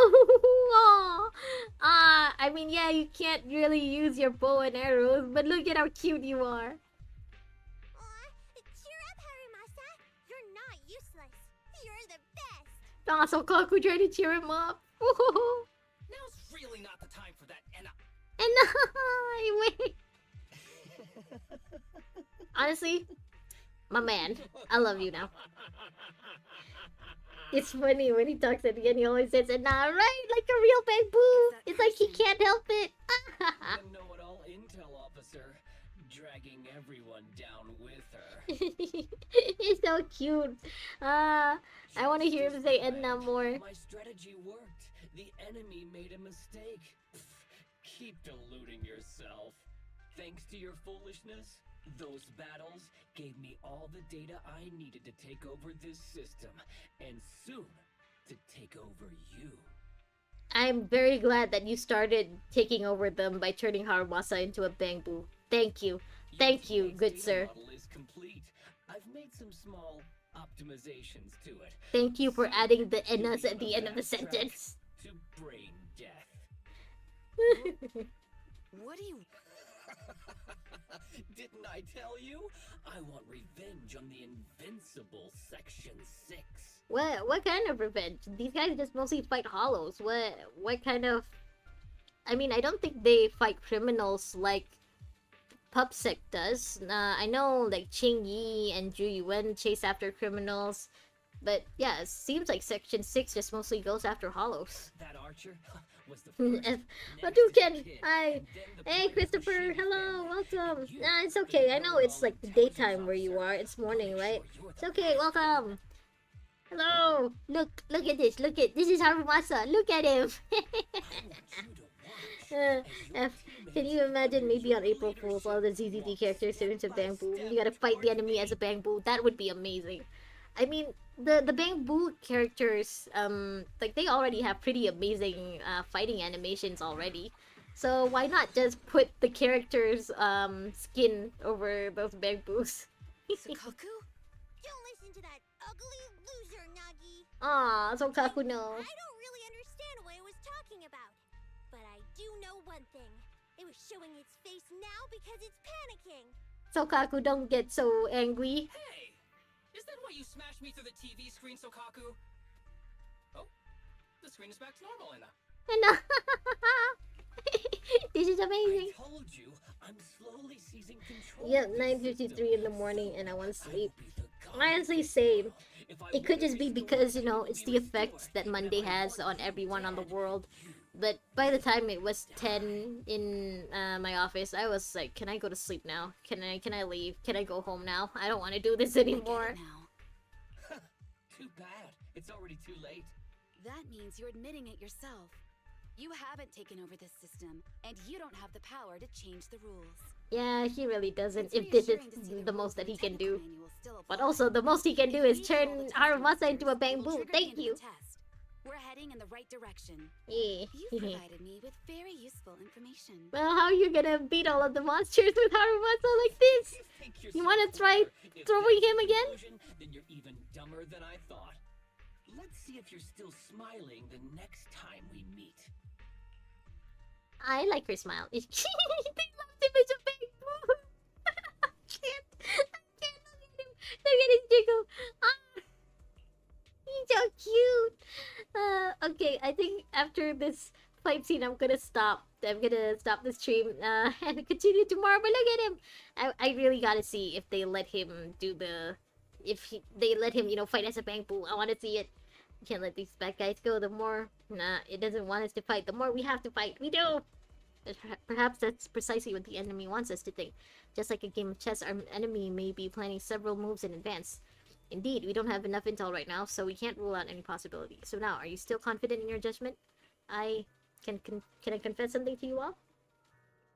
Aw. I mean, yeah, you can't really use your bow and arrows, but look at how cute you are. Aw, cheer up, Harumasa. You're not useless. You're the best. Aw, so Kaku tried to cheer him up. Now's really not the time for that, Enna. And no. Wait. Honestly, my man, I love you now. It's funny when he talks at the end, he always says, and nah, right? Like a real bamboo. It's like he can't help it. The know-it-all intel officer, dragging everyone down with her. He's so cute. I want to hear him say Edna more. My strategy worked. The enemy made a mistake. Keep deluding yourself. Thanks to your foolishness, those battles gave me all the data I needed to take over this system, and soon to take over you. I'm very glad that you started taking over them by turning Harumasa into a bamboo. Thank you. Thank you, Your good data sir. model is complete. I've made some small optimizations to it. Thank you for adding the Enas at the end of the sentence. To brain death. What do you... Didn't I tell you? I want revenge on the Invincible Section 6. What kind of revenge? These guys just mostly fight hollows. What kind of... I mean, I don't think they fight criminals like Pupsec does. I know like Ching Yi and Zhu Yuan chase after criminals. But yeah, it seems like Section 6 just mostly goes after hollows. That archer was the first. F. next Hadouken! to the kid, Hi! and then the Hey, pilot Christopher! machine Hello! again. Welcome! And you, Nah, it's the okay. I know it's neural like the intelligence daytime where you officer. are. It's morning, Make right? sure you're It's the okay. best. Welcome! Hello! Look at this. This is Harumasa. Look at him! I want you to watch as your F. Can teammates you imagine under maybe on your April Fool's all the leadership ZZD walk characters turn into step by bamboo? step You gotta fight the toward enemy me? as a bamboo. That would be amazing. I mean, the bamboo characters, like they already have pretty amazing fighting animations already. So why not just put the characters' skin over those bamboos? Sukaku? Don't listen to that ugly loser, Nagi. Aw, so Kaku no. I don't really understand what it was talking about. But I do know one thing. It was showing its face now because it's panicking. So Kaku, don't get so angry. Hey! Is that why you smashed me through the TV screen, Sokaku? Oh, the screen is back to normal, Enna. And this is I amazing. told you, I'm slowly seizing control. Yep, of this 9:53 in the system. morning and I want to I sleep. will be the god Honestly, of same. If I It could were just be restored, because, you it know, would it's be the effect restored, that and Monday I has want on you everyone on the dead. world. You But by the time it was 10 in my office, I was like, can I go to sleep now? Can I leave? Can I go home now? I don't want to do this I get anymore. it now. Too bad. It's already too late. That means you're admitting it yourself. You haven't taken over this system, and you don't have the power to change the rules. Yeah, he really doesn't. It's If this is reassuring to see the rules most that in he can technical do. manuals still But apply. also, the most he can do is If we do all turn the test Harumasa into a answers, it will bamboo. trigger the Thank end of you. the test. We're heading in the right direction. Yeah. You provided me with very useful information. Well, how are you gonna beat all of the monsters with Harumasa like this? think you're You so wanna try clever. If throwing that's him the again? conclusion, then you're even dumber than I thought. Let's see if you're still smiling the next time we meet. I like her smile. They loved him as a bamboo. I can't. Look at him. Look at his jiggle. Ah, he's so cute. Okay, I think after this fight scene, I'm gonna stop. I'm gonna stop the stream and continue tomorrow. But look at him. I really gotta see if they let him do the, they let him, you know, fight as a bamboo. I want to see it. We can't let these bad guys go. The more, nah, it doesn't want us to fight. The more we have to fight, we do. But perhaps that's precisely what the enemy wants us to think. Just like a game of chess, our enemy may be planning several moves in advance. Indeed, we don't have enough intel right now, so we can't rule out any possibility. So now, are you still confident in your judgment? Can I confess something to you all?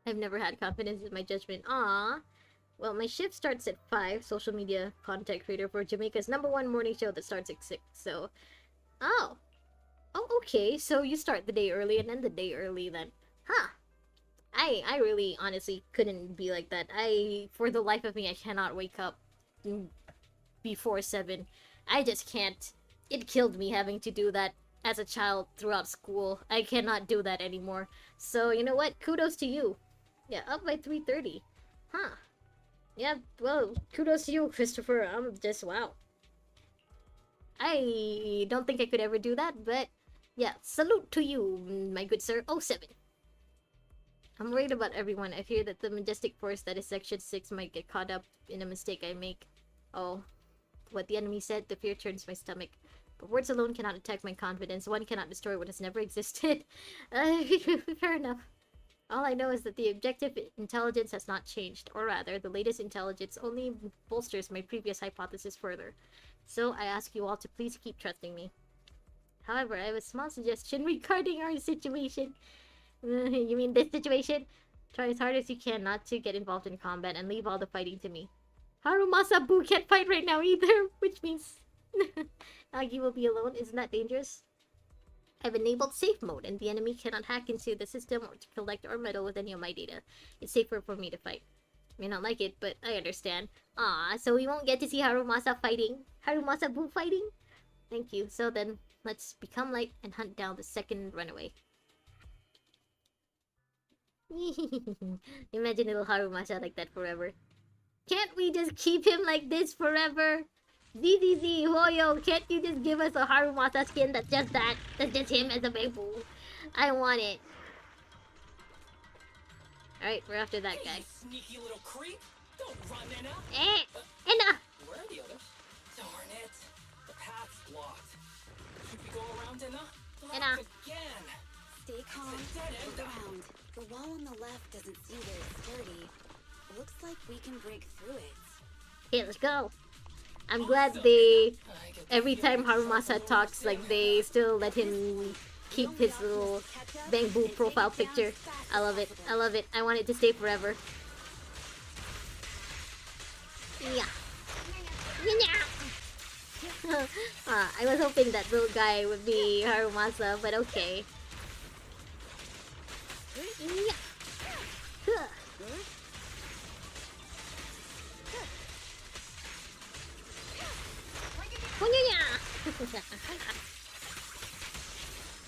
I've never had confidence in my judgment. Ah. Well, my shift starts at 5, social media content creator for Jamaica's #1 morning show that starts at 6, so... Oh. Oh, okay, so you start the day early and end the day early then. Huh. I really, honestly, couldn't be like that. For the life of me, I cannot wake up before 7. I just can't. It killed me having to do that as a child throughout school. I cannot do that anymore. So, you know what? Kudos to you. Yeah, up by 3:30. Huh. Yeah, well, kudos to you, Christopher. I'm just, wow. I don't think I could ever do that, but yeah, salute to you, my good sir. 07. I'm worried about everyone. I fear that the majestic force that is Section 6 might get caught up in a mistake I make. Oh, what the enemy said, the fear turns my stomach. But words alone cannot attack my confidence. One cannot destroy what has never existed. Fair enough. All I know is that the objective intelligence has not changed, or rather, the latest intelligence only bolsters my previous hypothesis further. So I ask you all to please keep trusting me. However, I have a small suggestion regarding our situation. You mean this situation? Try as hard as you can not to get involved in combat and leave all the fighting to me. Harumasa Boo can't fight right now either, which means Nagi will be alone. Isn't that dangerous? I've enabled safe mode, and the enemy cannot hack into the system or to collect or meddle with any of my data. It's safer for me to fight. I may not like it, but I understand. Ah, so we won't get to see Harumasa fighting? Harumasa Boo fighting? Thank you. So then, let's become light and hunt down the second runaway. Imagine little Harumasa like that forever. Can't we just keep him like this forever? ZZZ, Hoyo, can't you just give us a Harumasa skin that's just that? That's just him as a bamboo. I want it. Alright, we're after that guy. Hey, you sneaky little creep! Don't run, Enna! Enna! Where are the others? Darn it! The path's blocked. Should we go around, Enna? Enna. Blocked again! Stay calm. It's a dead end. Look around. The wall on the left doesn't seem very sturdy. Looks like we can break through it. Okay, let's go. I'm glad they, every time Harumasa talks, like, they still let him keep his little bamboo profile picture. I love it. I love it. I want it to stay forever. Yeah. I was hoping that little guy would be Harumasa, but okay. Yeah.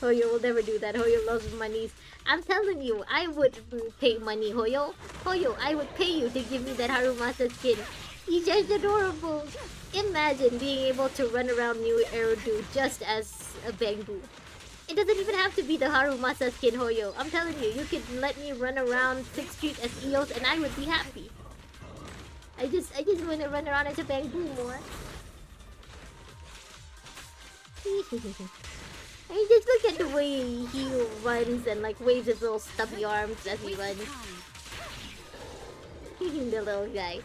Hoyo will never do that. Hoyo loves money. I'm telling you, I would pay money, Hoyo. Hoyo, I would pay you to give me that Harumasa skin. He's just adorable. Imagine being able to run around New Erudu just as a bamboo. It doesn't even have to be the Harumasa skin, Hoyo. I'm telling you, you could let me run around 6th Street as Eos and I would be happy. I just want to run around as a bamboo more. I mean, just look at the way he runs and like waves his little stubby arms as he runs. The little guy.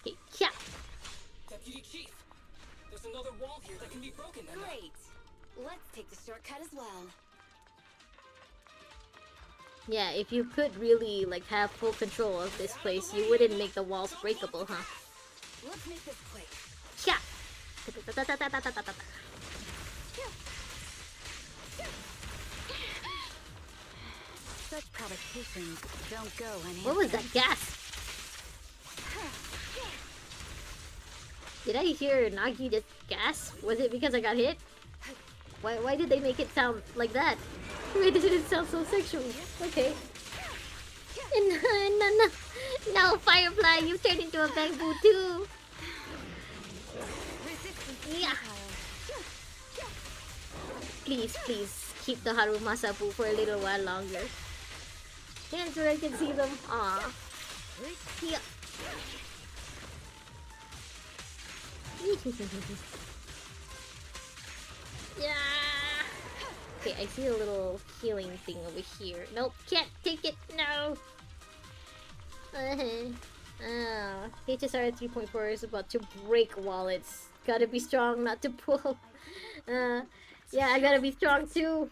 Okay, yeah. Deputy Chief, there's another wall here that can be broken, Enna. Great. Let's take the shortcut as well. Yeah, if you could really like have full control of this place, you wouldn't make the walls breakable, huh? Let's make this quick. Yeah. Such provocations don't go unanswered. What was that gas? Did I hear Nagi just gas? Was it because I got hit? Why did they make it sound like that? Why did it sound so sexual? Okay. No, Firefly, you turned into a bamboo too. Yeah. Please, please, keep the Harumasapu for a little while longer. Hands where I can see them. Aw. Yeah. Yeah. Okay, I see a little healing thing over here. Nope, can't take it. No. Oh, HSR 3.4 is about to break wallets. Gotta be strong not to pull. Yeah, I gotta be strong too.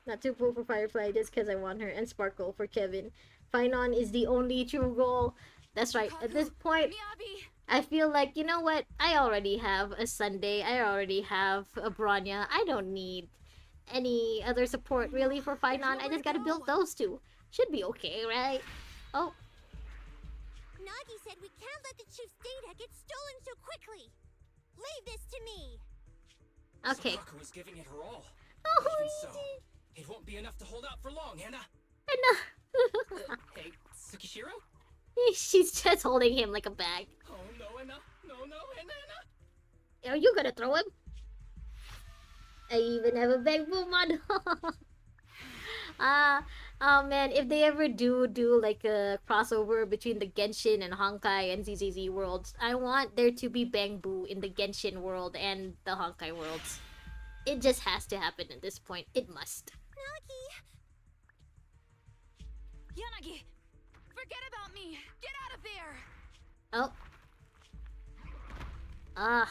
Not to pull for Firefly just because I want her. And Sparkle for Kevin. Finon is the only true goal. That's right. At this point, I feel like, you know what? I already have a Sunday. I already have a Bronya. I don't need any other support really for Finon. I just gotta build those two. Should be okay, right? Oh. Nagi said we can't let the chief's data get stolen so quickly. Leave this to me. Okay. Sakaku is giving it her all. Oh, Even so, it won't be enough to hold out for long, Anna. Hey, Tsukishiro? She's just holding him like a bag. Oh no, Anna. No, Anna. Are you gonna throw him? I even have a bamboo mod. Oh man, if they ever do like a crossover between the Genshin and Honkai and ZZZ worlds, I want there to be Bangbu in the Genshin world and the Honkai worlds. It just has to happen at this point. It must. Yanagi, forget about me. Get out of there. Oh. Ah.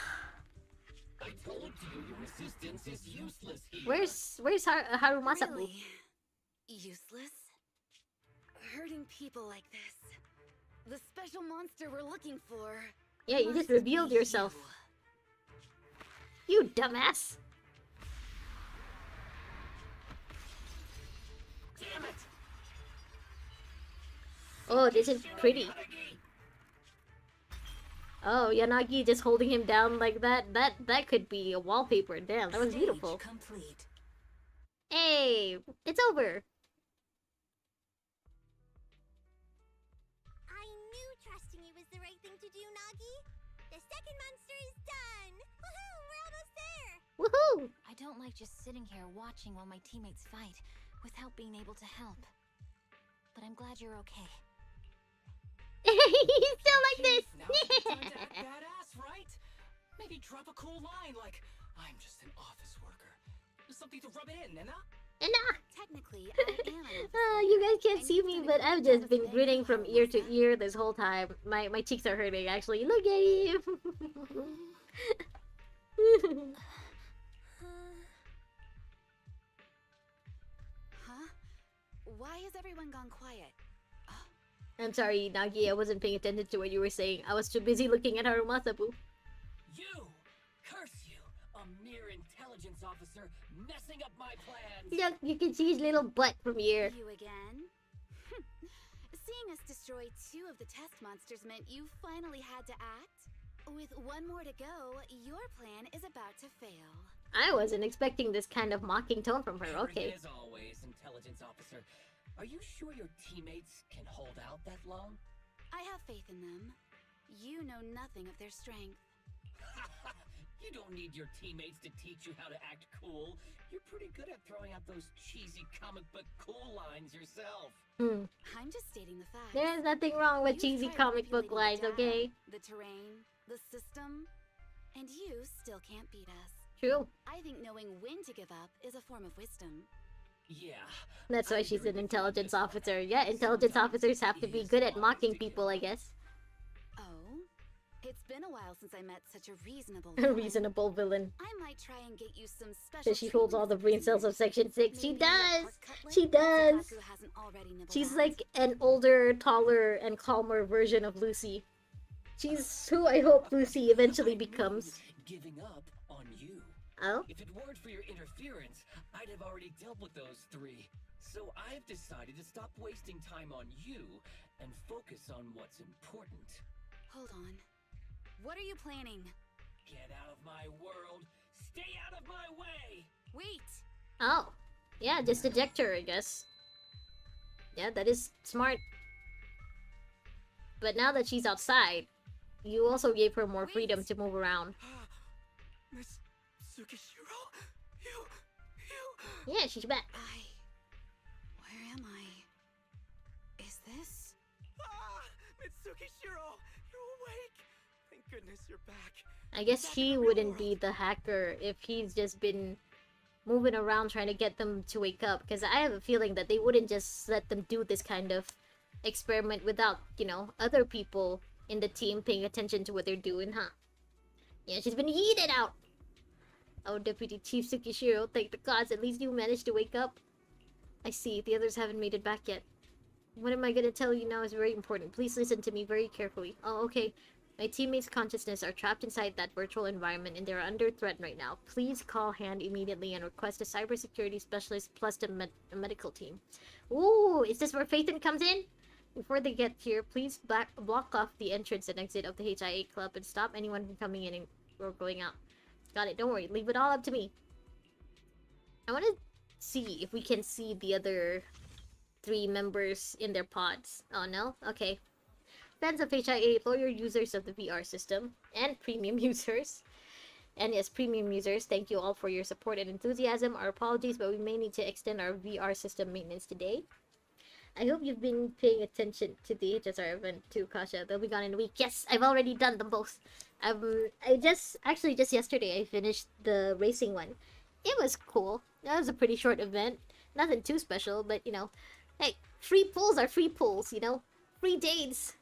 I told you your resistance is useless here. Where's Harumasapu? Really? Useless? Hurting people like this. The special monster we're looking for. Yeah, you just must revealed be yourself. You dumbass. Damn it! Oh, this is pretty. Oh, Yanagi just holding him down like that. That could be a wallpaper. Damn, that was beautiful. Complete. Hey, it's over. I knew trusting you was the right thing to do, Nagi. The second monster is done. Woohoo! We're almost there. Woohoo! I don't like just sitting here watching while my teammates fight without being able to help. But I'm glad you're okay. He's still like this. Now's the time to act badass, right? Maybe drop a cool line like, I'm just an office worker. Something to rub it in, Anna? Technically, I am. You guys can't see me, but I've just been grinning from ear to ear this whole time. My cheeks are hurting, actually. Look at him. Huh? Why has everyone gone quiet? I'm sorry, Nagi. I wasn't paying attention to what you were saying. I was too busy looking at Harumasapu. You! Curse you! A mere intelligence officer messing up my plans! Look, you can see his little butt from here. You again? Seeing us destroy 2 of the test monsters meant you finally had to act? With 1 more to go, your plan is about to fail. I wasn't expecting this kind of mocking tone from her. Okay. As always, intelligence officer. Are you sure your teammates can hold out that long? I have faith in them. You know nothing of their strength. You don't need your teammates to teach you how to act cool. You're pretty good at throwing out those cheesy comic book cool lines yourself. I'm just stating the facts. There's nothing wrong with You've cheesy tried comic book lines, manipulating the okay? data, the terrain, the system, and you still can't beat us. True. I think knowing when to give up is a form of wisdom. Yeah. That's why I she's agree an with intelligence you, officer. Yeah, intelligence sometimes officers have to it be is good at wise mocking to give people, I up. guess. Oh? It's been a while since I met such a reasonable A villain. reasonable villain. I might try and get you some special So she holds all the brain cells of Section 6. She Maybe a does! pork cutlet She that does! Sakaku hasn't already nibbled She's at. like an older, taller, and calmer version of Lucy. She's who I hope Lucy eventually I mean, becomes. giving up on you. Oh? If it weren't for your interference, I'd have already dealt with those 3. So I've decided to stop wasting time on you and focus on what's important. Hold on. What are you planning? Get out of my world! Stay out of my way! Wait! Oh. Yeah, just eject her, I guess. Yeah, that is smart. But now that she's outside, you also gave her more freedom to move around. Miss Tsukishiro? You Yeah, she's back. Where am I? Is this? Ah! Mitsuki Shiro! You're awake! Thank goodness you're back. I guess Back in he the real wouldn't world. be the hacker if he's just been moving around trying to get them to wake up. Because I have a feeling that they wouldn't just let them do this kind of experiment without, you know, other people in the team paying attention to what they're doing, huh? Yeah, she's been yeeted out! Oh, Deputy Chief Tsukishiro, thank the gods, at least you managed to wake up. I see, the others haven't made it back yet. What am I gonna tell you now is very important. Please listen to me very carefully. Oh, okay. My teammates' consciousness are trapped inside that virtual environment and they're under threat right now. Please call Hand immediately and request a cybersecurity specialist plus a medical team. Ooh, is this where Phaethon comes in? Before they get here, please block off the entrance and exit of the HIA club and stop anyone from coming in or going out. Got it, don't worry. Leave it all up to me. I want to see if we can see the other 3 members in their pods. Oh, no? Okay. Fans of HIA, loyal users of the VR system, and premium users. And yes, premium users, thank you all for your support and enthusiasm. Our apologies, but we may need to extend our VR system maintenance today. I hope you've been paying attention to the HSR event too, Kasha. They'll be gone in a week. Yes, I've already done them both. Just yesterday I finished the racing one. It was cool. That was a pretty short event. Nothing too special, but you know, hey, free pulls are free pulls, you know? Free jades.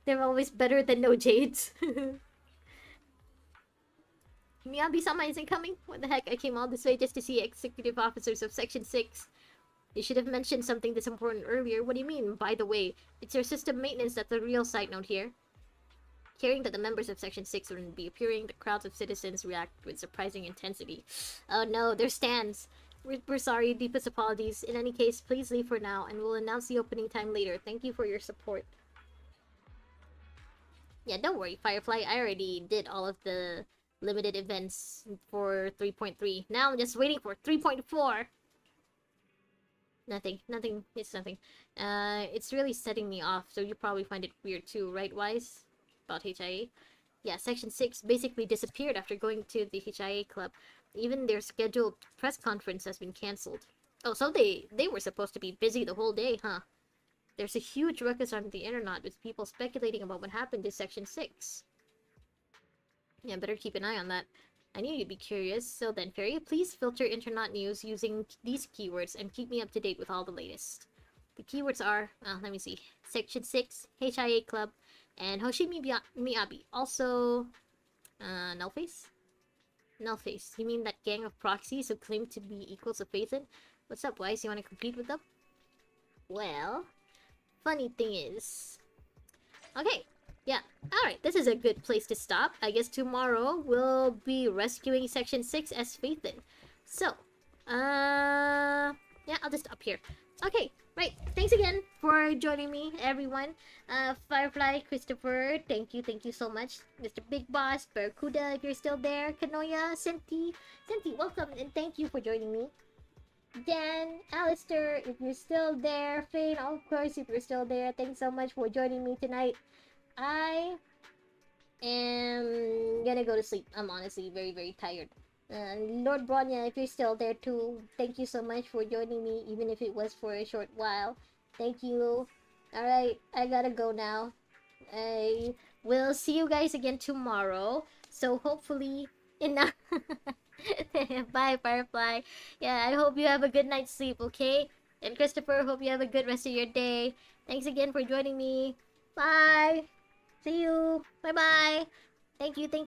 They're always better than no jades. Miyabi-sama isn't coming? What the heck? I came all this way just to see executive officers of Section 6. You should have mentioned something this important earlier. What do you mean? By the way, it's your system maintenance that's the real side note here. Hearing that the members of Section 6 wouldn't be appearing, the crowds of citizens react with surprising intensity. Oh no, their stands. We're sorry, deepest apologies. In any case, please leave for now, and we'll announce the opening time later. Thank you for your support. Yeah, don't worry, Firefly. I already did all of the limited events for 3.3. Now I'm just waiting for 3.4. Nothing. It's nothing. It's really setting me off, so you probably find it weird too, right, Wise? About HIA? Yeah, Section 6 basically disappeared after going to the HIA club. Even their scheduled press conference has been cancelled. Oh, so they were supposed to be busy the whole day, huh? There's a huge ruckus on the internet with people speculating about what happened to Section 6. Yeah, better keep an eye on that. I knew you'd be curious. So then, Fairy, please filter internet news using these keywords and keep me up to date with all the latest. The keywords are, let me see, Section 6, HIA Club, and Hoshimi Miyabi. Also, Nullface? Nullface. You mean that gang of proxies who claim to be equals of Phaethon? What's up, Wise? You want to compete with them? Well, funny thing is... Okay, yeah. Alright, this is a good place to stop. I guess tomorrow we'll be rescuing Section 6 as Phaethon. So, yeah, I'll just stop here. Okay, right. Thanks again for joining me, everyone. Firefly, Christopher, thank you so much. Mr. Big Boss, Barracuda, if you're still there, Kanoya, Senti, welcome and thank you for joining me. Dan, Alistair, if you're still there, Fane, of course, if you're still there, thanks so much for joining me tonight. I am gonna go to sleep. I'm honestly very tired. Lord Bronya, if you're still there too, thank you so much for joining me, even if it was for a short while. Thank you. Alright, I gotta go now. I will see you guys again tomorrow. So hopefully, enough. Bye, Firefly. Yeah, I hope you have a good night's sleep, okay? And Christopher, hope you have a good rest of your day. Thanks again for joining me. Bye. See you. Bye-bye. Thank you.